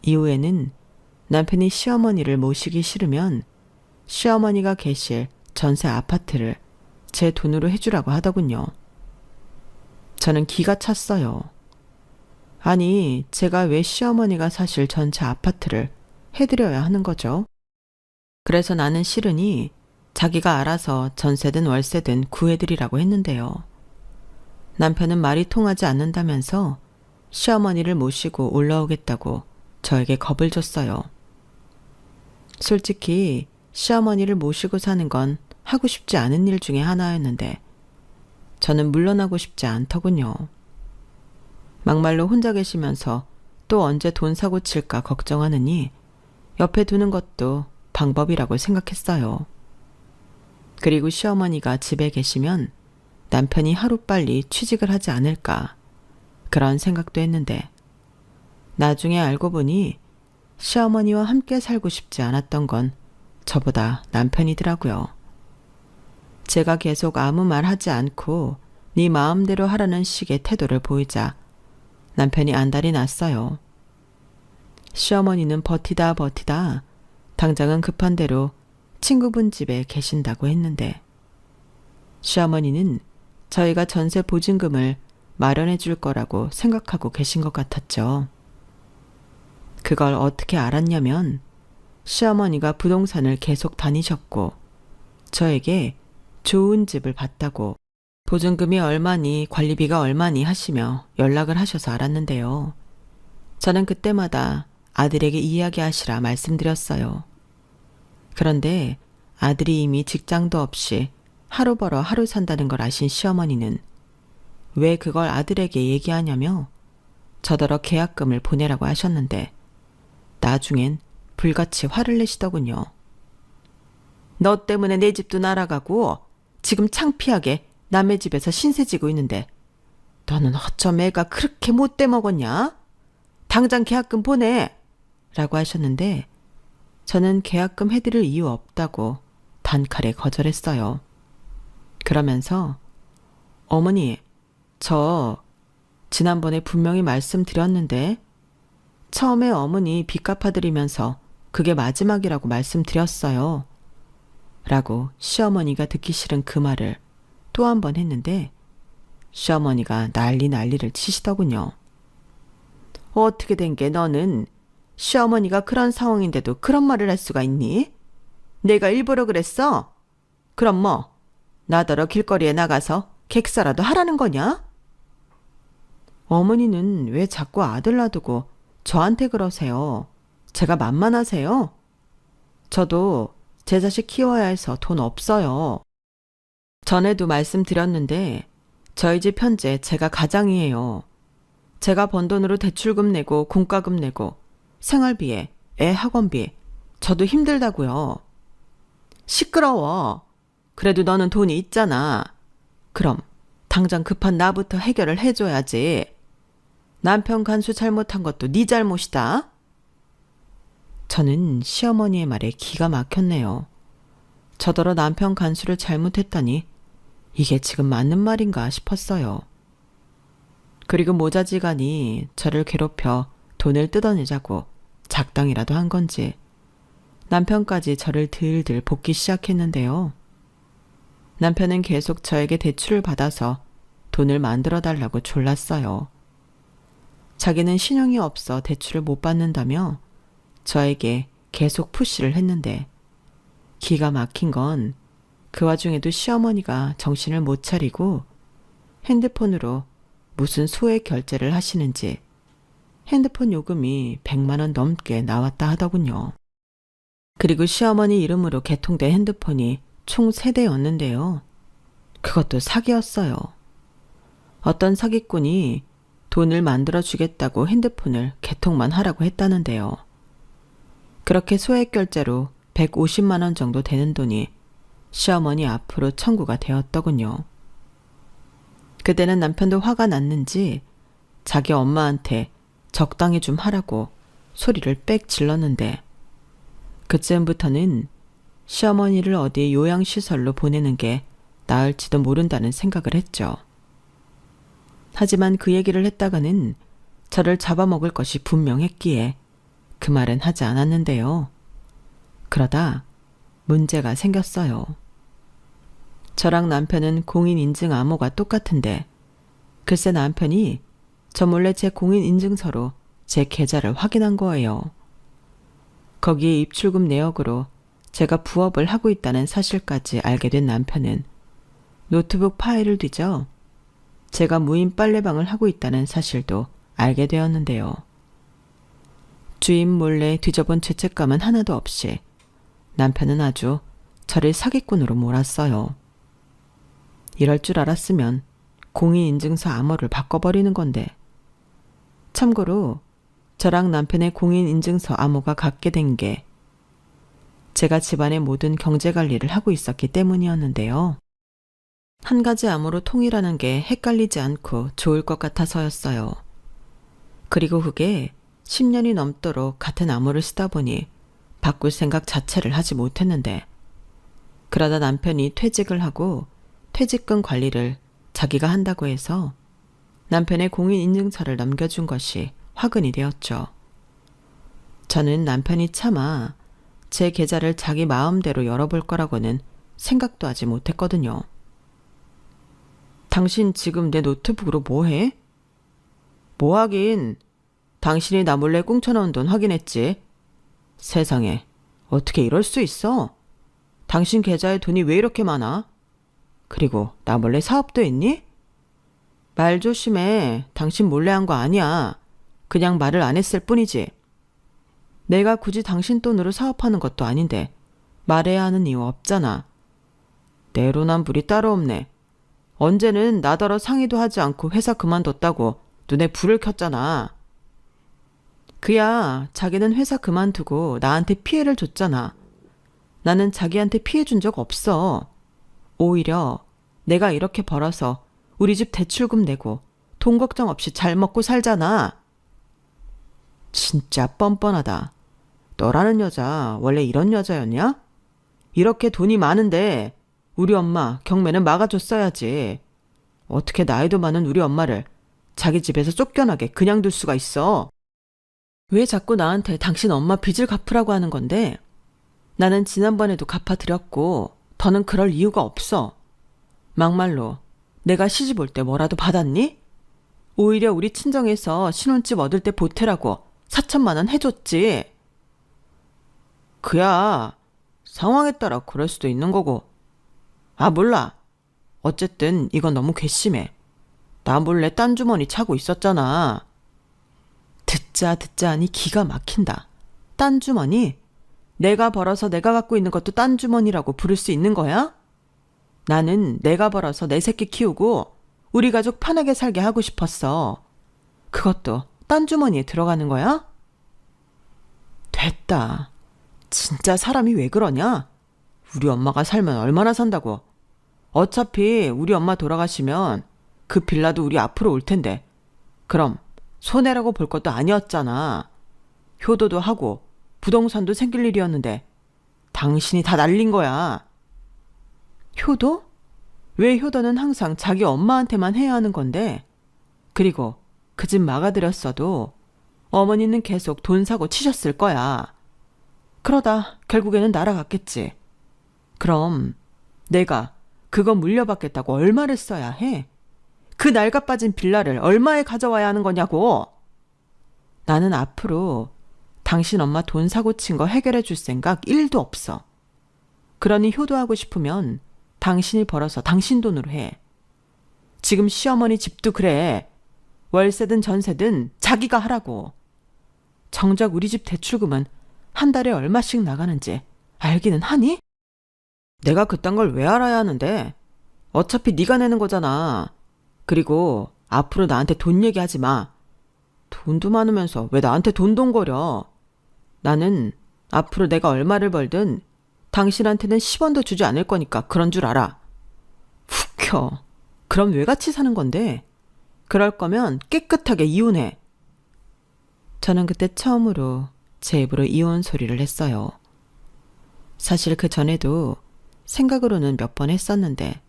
이후에는 남편이 시어머니를 모시기 싫으면 시어머니가 계실 전세 아파트를 제 돈으로 해주라고 하더군요. 저는 기가 찼어요. 아니, 제가 왜 시어머니가 사실 전세 아파트를 해드려야 하는 거죠? 그래서 나는 싫으니 자기가 알아서 전세든 월세든 구해드리라고 했는데요. 남편은 말이 통하지 않는다면서 시어머니를 모시고 올라오겠다고 저에게 겁을 줬어요. 솔직히 시어머니를 모시고 사는 건 하고 싶지 않은 일 중에 하나였는데 저는 물러나고 싶지 않더군요. 막말로 혼자 계시면서 또 언제 돈 사고 칠까 걱정하느니 옆에 두는 것도 방법이라고 생각했어요. 그리고 시어머니가 집에 계시면 남편이 하루빨리 취직을 하지 않을까 그런 생각도 했는데 나중에 알고 보니 시어머니와 함께 살고 싶지 않았던 건 저보다 남편이더라고요. 제가 계속 아무 말 하지 않고 네 마음대로 하라는 식의 태도를 보이자 남편이 안달이 났어요. 시어머니는 버티다 당장은 급한 대로 친구분 집에 계신다고 했는데 시어머니는 저희가 전세 보증금을 마련해 줄 거라고 생각하고 계신 것 같았죠. 그걸 어떻게 알았냐면 시어머니가 부동산을 계속 다니셨고 저에게 좋은 집을 봤다고 보증금이 얼마니 관리비가 얼마니 하시며 연락을 하셔서 알았는데요. 저는 그때마다 아들에게 이야기하시라 말씀드렸어요. 그런데 아들이 이미 직장도 없이 하루 벌어 하루 산다는 걸 아신 시어머니는 왜 그걸 아들에게 얘기하냐며 저더러 계약금을 보내라고 하셨는데 나중엔 불같이 화를 내시더군요. 너 때문에 내 집도 날아가고 지금 창피하게 남의 집에서 신세 지고 있는데 너는 어쩜 애가 그렇게 못돼 먹었냐? 당장 계약금 보내! 라고 하셨는데 저는 계약금 해드릴 이유 없다고 단칼에 거절했어요. 그러면서 어머니, 저 지난번에 분명히 말씀드렸는데 처음에 어머니 빚 갚아드리면서 그게 마지막이라고 말씀드렸어요. 라고 시어머니가 듣기 싫은 그 말을 또 한 번 했는데 시어머니가 난리를 치시더군요. 어떻게 된 게 너는 시어머니가 그런 상황인데도 그런 말을 할 수가 있니? 내가 일부러 그랬어? 그럼 뭐 나더러 길거리에 나가서 객사라도 하라는 거냐? 어머니는 왜 자꾸 아들 놔두고 저한테 그러세요? 제가 만만하세요? 저도 제 자식 키워야 해서 돈 없어요. 전에도 말씀드렸는데 저희 집 현재 제가 가장이에요. 제가 번 돈으로 대출금 내고 공과금 내고 생활비에 애 학원비 저도 힘들다고요. 시끄러워. 그래도 너는 돈이 있잖아. 그럼 당장 급한 나부터 해결을 해줘야지. 남편 간수 잘못한 것도 네 잘못이다. 저는 시어머니의 말에 기가 막혔네요. 저더러 남편 간수를 잘못했다니 이게 지금 맞는 말인가 싶었어요. 그리고 모자지간이 저를 괴롭혀 돈을 뜯어내자고 작당이라도 한 건지 남편까지 저를 들들 볶기 시작했는데요. 남편은 계속 저에게 대출을 받아서 돈을 만들어 달라고 졸랐어요. 자기는 신용이 없어 대출을 못 받는다며 저에게 계속 푸시를 했는데 기가 막힌 건 그 와중에도 시어머니가 정신을 못 차리고 핸드폰으로 무슨 소액 결제를 하시는지 핸드폰 요금이 100만 원 넘게 나왔다 하더군요. 그리고 시어머니 이름으로 개통된 핸드폰이 총 3대였는데요. 그것도 사기였어요. 어떤 사기꾼이 돈을 만들어 주겠다고 핸드폰을 개통만 하라고 했다는데요. 그렇게 소액 결제로 150만 원 정도 되는 돈이 시어머니 앞으로 청구가 되었더군요. 그때는 남편도 화가 났는지 자기 엄마한테 적당히 좀 하라고 소리를 빽 질렀는데 그쯤부터는 시어머니를 어디 요양시설로 보내는 게 나을지도 모른다는 생각을 했죠. 하지만 그 얘기를 했다가는 저를 잡아먹을 것이 분명했기에 그 말은 하지 않았는데요. 그러다 문제가 생겼어요. 저랑 남편은 공인인증 암호가 똑같은데 글쎄 남편이 저 몰래 제 공인인증서로 제 계좌를 확인한 거예요. 거기에 입출금 내역으로 제가 부업을 하고 있다는 사실까지 알게 된 남편은 노트북 파일을 뒤져 제가 무인 빨래방을 하고 있다는 사실도 알게 되었는데요. 주인 몰래 뒤져본 죄책감은 하나도 없이 남편은 아주 저를 사기꾼으로 몰았어요. 이럴 줄 알았으면 공인인증서 암호를 바꿔버리는 건데. 참고로 저랑 남편의 공인인증서 암호가 같게 된 게 제가 집안의 모든 경제관리를 하고 있었기 때문이었는데요. 한 가지 암호로 통일하는 게 헷갈리지 않고 좋을 것 같아서였어요. 그리고 그게 10년이 넘도록 같은 암호를 쓰다 보니 바꿀 생각 자체를 하지 못했는데 그러다 남편이 퇴직을 하고 퇴직금 관리를 자기가 한다고 해서 남편의 공인인증서를 넘겨준 것이 화근이 되었죠. 저는 남편이 차마 제 계좌를 자기 마음대로 열어볼 거라고는 생각도 하지 못했거든요. 당신 지금 내 노트북으로 뭐 해? 뭐 하긴. 당신이 나 몰래 꽁쳐놓은 돈 확인했지. 세상에, 어떻게 이럴 수 있어? 당신 계좌에 돈이 왜 이렇게 많아? 그리고 나 몰래 사업도 했니? 말 조심해. 당신 몰래 한 거 아니야. 그냥 말을 안 했을 뿐이지. 내가 굳이 당신 돈으로 사업하는 것도 아닌데 말해야 하는 이유 없잖아. 내로남불이 따로 없네. 언제는 나더러 상의도 하지 않고 회사 그만뒀다고 눈에 불을 켰잖아. 그야 자기는 회사 그만두고 나한테 피해를 줬잖아. 나는 자기한테 피해 준 적 없어. 오히려 내가 이렇게 벌어서 우리 집 대출금 내고 돈 걱정 없이 잘 먹고 살잖아. 진짜 뻔뻔하다. 너라는 여자 원래 이런 여자였냐? 이렇게 돈이 많은데 우리 엄마 경매는 막아줬어야지. 어떻게 나이도 많은 우리 엄마를 자기 집에서 쫓겨나게 그냥 둘 수가 있어? 왜 자꾸 나한테 당신 엄마 빚을 갚으라고 하는 건데? 나는 지난번에도 갚아드렸고 더는 그럴 이유가 없어. 막말로 내가 시집 올 때 뭐라도 받았니? 오히려 우리 친정에서 신혼집 얻을 때 보태라고 4천만 원 해줬지. 그야 상황에 따라 그럴 수도 있는 거고. 아 몰라. 어쨌든 이건 너무 괘씸해. 나 몰래 딴 주머니 차고 있었잖아. 듣자 하니 기가 막힌다. 딴 주머니? 내가 벌어서 내가 갖고 있는 것도 딴 주머니라고 부를 수 있는 거야? 나는 내가 벌어서 내 새끼 키우고 우리 가족 편하게 살게 하고 싶었어. 그것도 딴 주머니에 들어가는 거야? 됐다. 진짜 사람이 왜 그러냐? 우리 엄마가 살면 얼마나 산다고. 어차피 우리 엄마 돌아가시면 그 빌라도 우리 앞으로 올 텐데. 그럼 손해라고 볼 것도 아니었잖아. 효도도 하고 부동산도 생길 일이었는데 당신이 다 날린 거야. 효도? 왜 효도는 항상 자기 엄마한테만 해야 하는 건데? 그리고 그 집 막아들였어도 어머니는 계속 돈 사고 치셨을 거야. 그러다 결국에는 날아갔겠지. 그럼 내가 그거 물려받겠다고 얼마를 써야 해? 그 낡아빠진 빌라를 얼마에 가져와야 하는 거냐고. 나는 앞으로 당신 엄마 돈 사고 친 거 해결해 줄 생각 1도 없어. 그러니 효도하고 싶으면 당신이 벌어서 당신 돈으로 해. 지금 시어머니 집도 그래. 월세든 전세든 자기가 하라고. 정작 우리 집 대출금은 한 달에 얼마씩 나가는지 알기는 하니? 내가 그딴 걸 왜 알아야 하는데? 어차피 네가 내는 거잖아. 그리고 앞으로 나한테 돈 얘기하지 마. 돈도 많으면서 왜 나한테 돈동거려. 나는 앞으로 내가 얼마를 벌든 당신한테는 10원도 주지 않을 거니까 그런 줄 알아. 훅혀. 그럼 왜 같이 사는 건데? 그럴 거면 깨끗하게 이혼해. 저는 그때 처음으로 제 입으로 이혼 소리를 했어요. 사실 그 전에도 생각으로는 몇 번 했었는데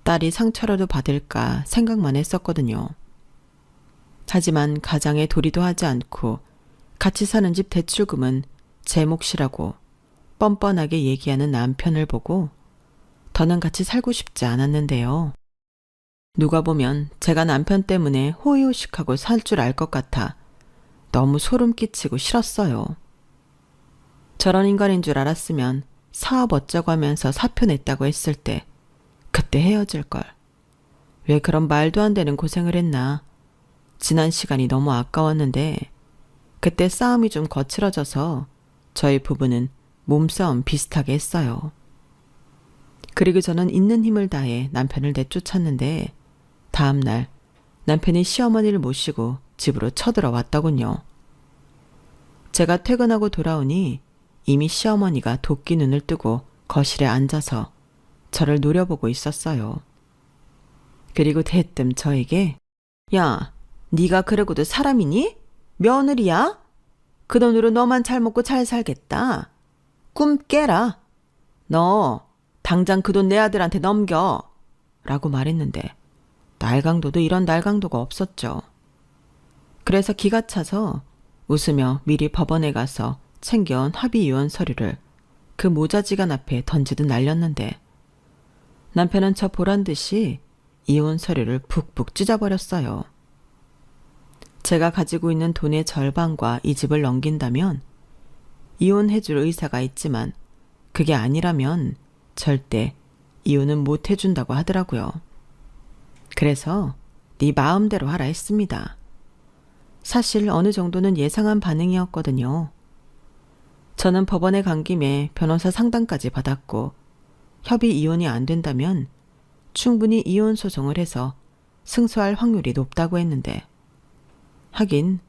딸이 상처라도 받을까 생각만 했었거든요. 하지만 가장에 도리도 하지 않고 같이 사는 집 대출금은 제 몫이라고 뻔뻔하게 얘기하는 남편을 보고 더는 같이 살고 싶지 않았는데요. 누가 보면 제가 남편 때문에 호의호식하고 살 줄 알 것 같아 너무 소름 끼치고 싫었어요. 저런 인간인 줄 알았으면 사업 어쩌고 하면서 사표 냈다고 했을 때 그때 헤어질걸. 왜 그런 말도 안 되는 고생을 했나. 지난 시간이 너무 아까웠는데 그때 싸움이 좀 거칠어져서 저희 부부는 몸싸움 비슷하게 했어요. 그리고 저는 있는 힘을 다해 남편을 내쫓았는데 다음 날 남편이 시어머니를 모시고 집으로 쳐들어왔더군요. 제가 퇴근하고 돌아오니 이미 시어머니가 도끼 눈을 뜨고 거실에 앉아서 저를 노려보고 있었어요. 그리고 대뜸 저에게 야, 네가 그러고도 사람이니? 며느리야? 그 돈으로 너만 잘 먹고 잘 살겠다. 꿈 깨라. 너 당장 그 돈 내 아들한테 넘겨. 라고 말했는데 날강도도 이런 날강도가 없었죠. 그래서 기가 차서 웃으며 미리 법원에 가서 챙겨온 합의이혼 서류를 그 모자지간 앞에 던지듯 날렸는데 남편은 저 보란 듯이 이혼 서류를 푹푹 찢어버렸어요. 제가 가지고 있는 돈의 절반과 이 집을 넘긴다면 이혼해줄 의사가 있지만 그게 아니라면 절대 이혼은 못 해준다고 하더라고요. 그래서 네 마음대로 하라 했습니다. 사실 어느 정도는 예상한 반응이었거든요. 저는 법원에 간 김에 변호사 상담까지 받았고 협의 이혼이 안 된다면 충분히 이혼 소송을 해서 승소할 확률이 높다고 했는데 하긴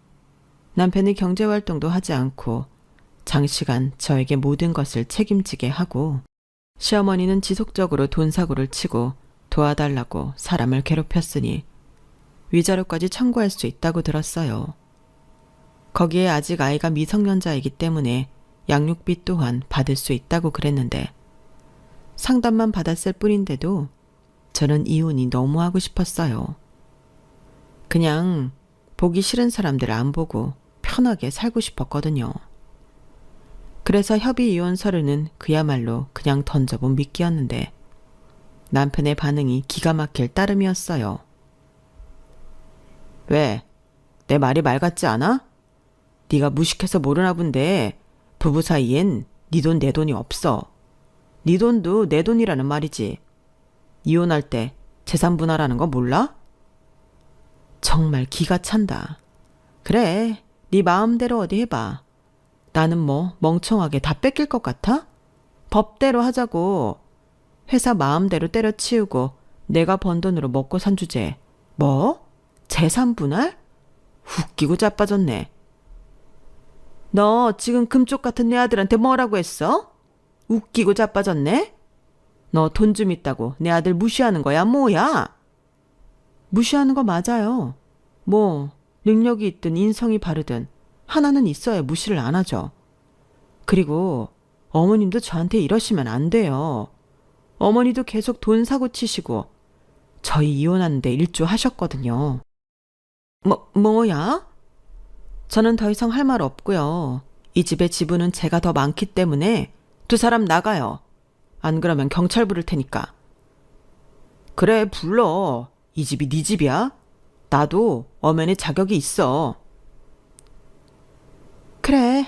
남편이 경제활동도 하지 않고 장시간 저에게 모든 것을 책임지게 하고 시어머니는 지속적으로 돈사고를 치고 도와달라고 사람을 괴롭혔으니 위자료까지 청구할 수 있다고 들었어요. 거기에 아직 아이가 미성년자이기 때문에 양육비 또한 받을 수 있다고 그랬는데 상담만 받았을 뿐인데도 저는 이혼이 너무 하고 싶었어요. 그냥 보기 싫은 사람들 안 보고 편하게 살고 싶었거든요. 그래서 협의 이혼 서류는 그야말로 그냥 던져본 미끼였는데 남편의 반응이 기가 막힐 따름이었어요. 왜? 내 말이 말 같지 않아? 네가 무식해서 모르나 본데 부부 사이엔 네 돈 내 돈이 없어. 네 돈도 내 돈이라는 말이지. 이혼할 때 재산 분할하는 거 몰라? 정말 기가 찬다. 그래, 네 마음대로 어디 해봐. 나는 뭐 멍청하게 다 뺏길 것 같아? 법대로 하자고. 회사 마음대로 때려치우고 내가 번 돈으로 먹고 산 주제. 뭐? 재산 분할? 웃기고 자빠졌네. 너 지금 금쪽 같은 내 아들한테 뭐라고 했어? 웃기고 자빠졌네? 너 돈 좀 있다고 내 아들 무시하는 거야 뭐야? 무시하는 거 맞아요. 뭐 능력이 있든 인성이 바르든 하나는 있어야 무시를 안 하죠. 그리고 어머님도 저한테 이러시면 안 돼요. 어머니도 계속 돈 사고 치시고 저희 이혼하는데 일조하셨거든요. 뭐야? 저는 더 이상 할 말 없고요. 이 집의 지분은 제가 더 많기 때문에 두 사람 나가요. 안 그러면 경찰 부를 테니까. 그래, 불러. 이 집이 네 집이야. 나도 엄연히 자격이 있어. 그래,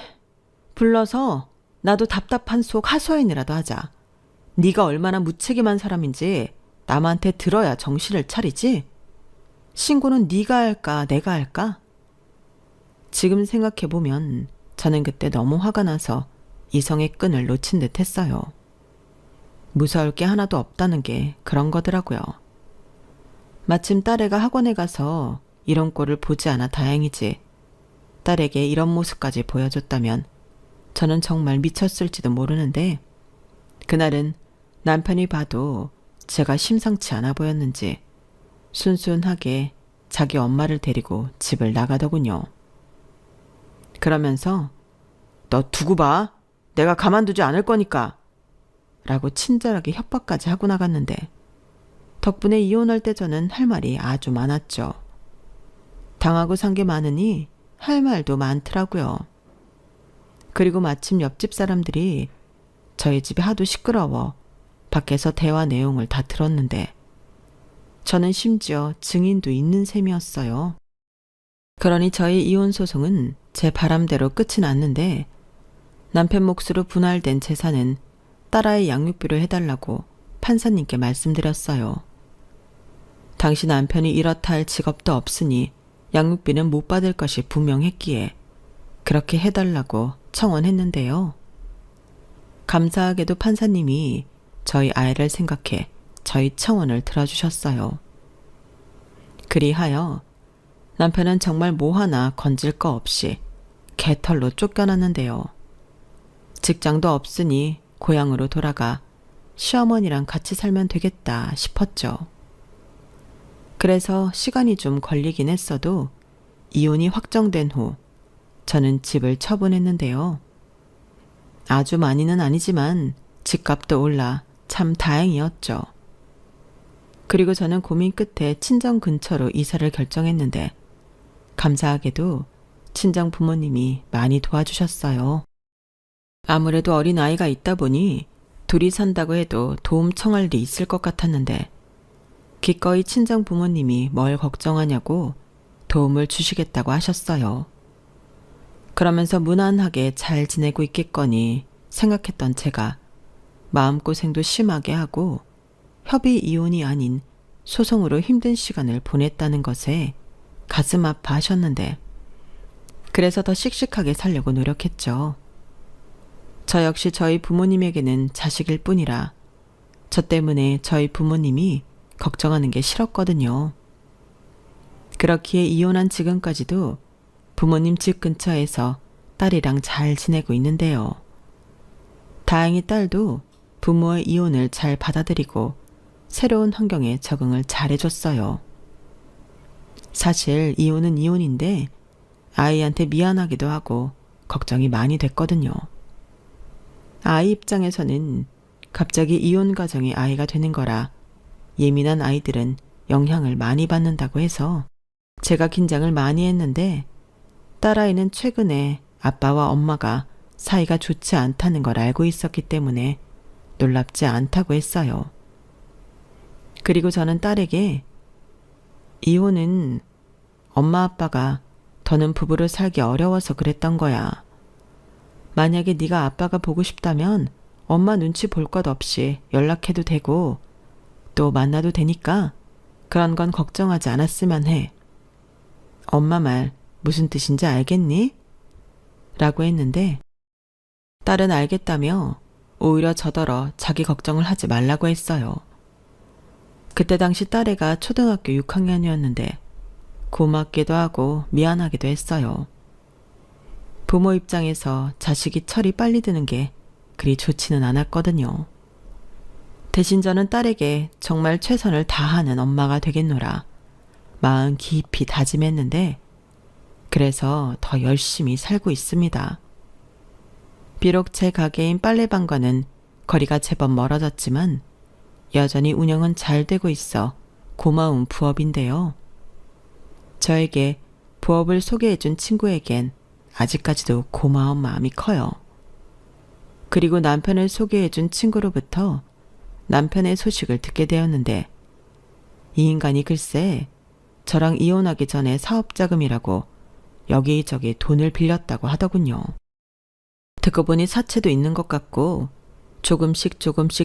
불러서 나도 답답한 속 하소연이라도 하자. 네가 얼마나 무책임한 사람인지 남한테 들어야 정신을 차리지. 신고는 네가 할까 내가 할까? 지금 생각해보면 저는 그때 너무 화가 나서 이성의 끈을 놓친 듯 했어요. 무서울 게 하나도 없다는 게 그런 거더라고요. 마침 딸애가 학원에 가서 이런 꼴을 보지 않아 다행이지. 딸에게 이런 모습까지 보여줬다면 저는 정말 미쳤을지도 모르는데 그날은 남편이 봐도 제가 심상치 않아 보였는지 순순하게 자기 엄마를 데리고 집을 나가더군요. 그러면서 너 두고 봐. 내가 가만두지 않을 거니까. 라고 친절하게 협박까지 하고 나갔는데 덕분에 이혼할 때 저는 할 말이 아주 많았죠. 당하고 산 게 많으니 할 말도 많더라고요. 그리고 마침 옆집 사람들이 저희 집이 하도 시끄러워 밖에서 대화 내용을 다 들었는데 저는 심지어 증인도 있는 셈이었어요. 그러니 저희 이혼 소송은 제 바람대로 끝이 났는데 남편 몫으로 분할된 재산은 딸아이 양육비로 해달라고 판사님께 말씀드렸어요. 당시 남편이 이렇다 할 직업도 없으니 양육비는 못 받을 것이 분명했기에 그렇게 해달라고 청원했는데요. 감사하게도 판사님이 저희 아이를 생각해 저희 청원을 들어주셨어요. 그리하여 남편은 정말 뭐 하나 건질 거 없이 개털로 쫓겨났는데요. 직장도 없으니 고향으로 돌아가 시어머니랑 같이 살면 되겠다 싶었죠. 그래서 시간이 좀 걸리긴 했어도 이혼이 확정된 후 저는 집을 처분했는데요. 아주 많이는 아니지만 집값도 올라 참 다행이었죠. 그리고 저는 고민 끝에 친정 근처로 이사를 결정했는데 감사하게도 친정 부모님이 많이 도와주셨어요. 아무래도 어린 아이가 있다 보니 둘이 산다고 해도 도움 청할 일이 있을 것 같았는데 기꺼이 친정 부모님이 뭘 걱정하냐고 도움을 주시겠다고 하셨어요. 그러면서 무난하게 잘 지내고 있겠거니 생각했던 제가 마음고생도 심하게 하고 협의 이혼이 아닌 소송으로 힘든 시간을 보냈다는 것에 가슴 아파하셨는데 그래서 더 씩씩하게 살려고 노력했죠. 저 역시 저희 부모님에게는 자식일 뿐이라 저 때문에 저희 부모님이 걱정하는 게 싫었거든요. 그렇기에 이혼한 지금까지도 부모님 집 근처에서 딸이랑 잘 지내고 있는데요. 다행히 딸도 부모의 이혼을 잘 받아들이고 새로운 환경에 적응을 잘 해줬어요. 사실 이혼은 이혼인데 아이한테 미안하기도 하고 걱정이 많이 됐거든요. 아이 입장에서는 갑자기 이혼 가정의 아이가 되는 거라 예민한 아이들은 영향을 많이 받는다고 해서 제가 긴장을 많이 했는데 딸아이는 최근에 아빠와 엄마가 사이가 좋지 않다는 걸 알고 있었기 때문에 놀랍지 않다고 했어요. 그리고 저는 딸에게 이혼은 엄마 아빠가 더는 부부로 살기 어려워서 그랬던 거야. 만약에 네가 아빠가 보고 싶다면 엄마 눈치 볼 것 없이 연락해도 되고 또 만나도 되니까 그런 건 걱정하지 않았으면 해. 엄마 말 무슨 뜻인지 알겠니? 라고 했는데 딸은 알겠다며 오히려 저더러 자기 걱정을 하지 말라고 했어요. 그때 당시 딸애가 초등학교 6학년이었는데 고맙기도 하고 미안하기도 했어요. 부모 입장에서 자식이 철이 빨리 드는 게 그리 좋지는 않았거든요. 대신 저는 딸에게 정말 최선을 다하는 엄마가 되겠노라 마음 깊이 다짐했는데 그래서 더 열심히 살고 있습니다. 비록 제 가게인 빨래방과는 거리가 제법 멀어졌지만 여전히 운영은 잘 되고 있어 고마운 부업인데요. 저에게 부업을 소개해준 친구에겐 아직까지도 고마운 마음이 커요. 그리고 남편을 소개해준 친구로부터 남편의 소식을 듣게 되었는데 이 인간이 글쎄 저랑 이혼하기 전에 사업자금이라고 여기저기 돈을 빌렸다고 하더군요. 듣고 보니 사채도 있는 것 같고 조금씩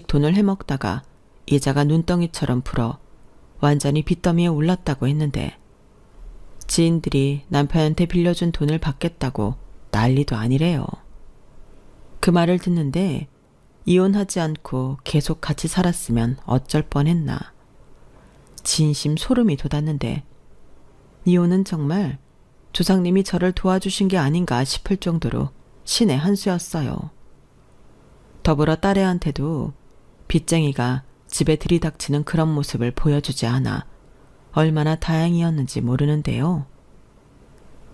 돈을 해먹다가 이자가 눈덩이처럼 불어 완전히 빚더미에 올랐다고 했는데 지인들이 남편한테 빌려준 돈을 받겠다고 난리도 아니래요. 그 말을 듣는데 이혼하지 않고 계속 같이 살았으면 어쩔 뻔했나. 진심 소름이 돋았는데 이혼은 정말 조상님이 저를 도와주신 게 아닌가 싶을 정도로 신의 한 수였어요. 더불어 딸애한테도 빚쟁이가 집에 들이닥치는 그런 모습을 보여주지 않아 얼마나 다행이었는지 모르는데요.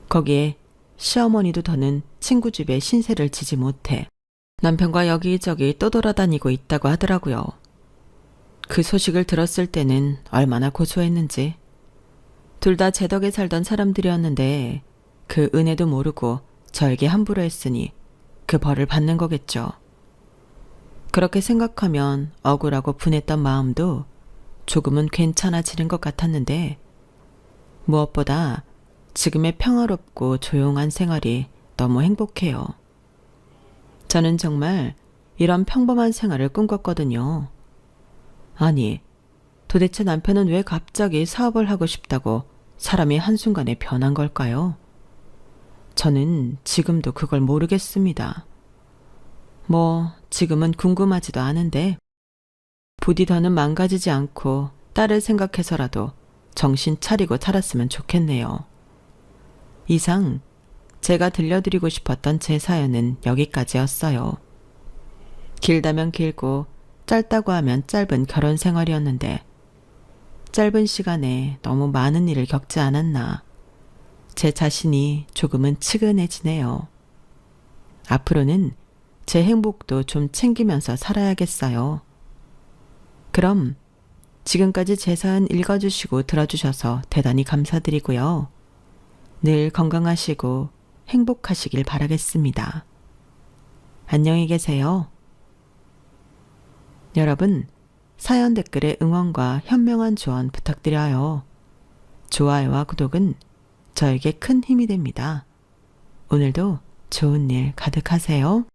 거기에 시어머니도 더는 친구 집에 신세를 지지 못해 남편과 여기저기 떠돌아다니고 있다고 하더라고요. 그 소식을 들었을 때는 얼마나 고소했는지. 둘 다 제 덕에 살던 사람들이었는데 그 은혜도 모르고 저에게 함부로 했으니 그 벌을 받는 거겠죠. 그렇게 생각하면 억울하고 분했던 마음도 조금은 괜찮아지는 것 같았는데 무엇보다 지금의 평화롭고 조용한 생활이 너무 행복해요. 저는 정말 이런 평범한 생활을 꿈꿨거든요. 아니, 도대체 남편은 왜 갑자기 사업을 하고 싶다고 사람이 한순간에 변한 걸까요? 저는 지금도 그걸 모르겠습니다. 뭐, 지금은 궁금하지도 않은데, 부디 더는 망가지지 않고 딸을 생각해서라도 정신 차리고 살았으면 좋겠네요. 이상 제가 들려드리고 싶었던 제 사연은 여기까지였어요. 길다면 길고 짧다고 하면 짧은 결혼 생활이었는데 짧은 시간에 너무 많은 일을 겪지 않았나 제 자신이 조금은 측은해지네요. 앞으로는 제 행복도 좀 챙기면서 살아야겠어요. 그럼 지금까지 제 사연 읽어주시고 들어주셔서 대단히 감사드리고요. 늘 건강하시고 행복하시길 바라겠습니다. 안녕히 계세요. 여러분, 사연 댓글에 응원과 현명한 조언 부탁드려요. 좋아요와 구독은 저에게 큰 힘이 됩니다. 오늘도 좋은 일 가득하세요.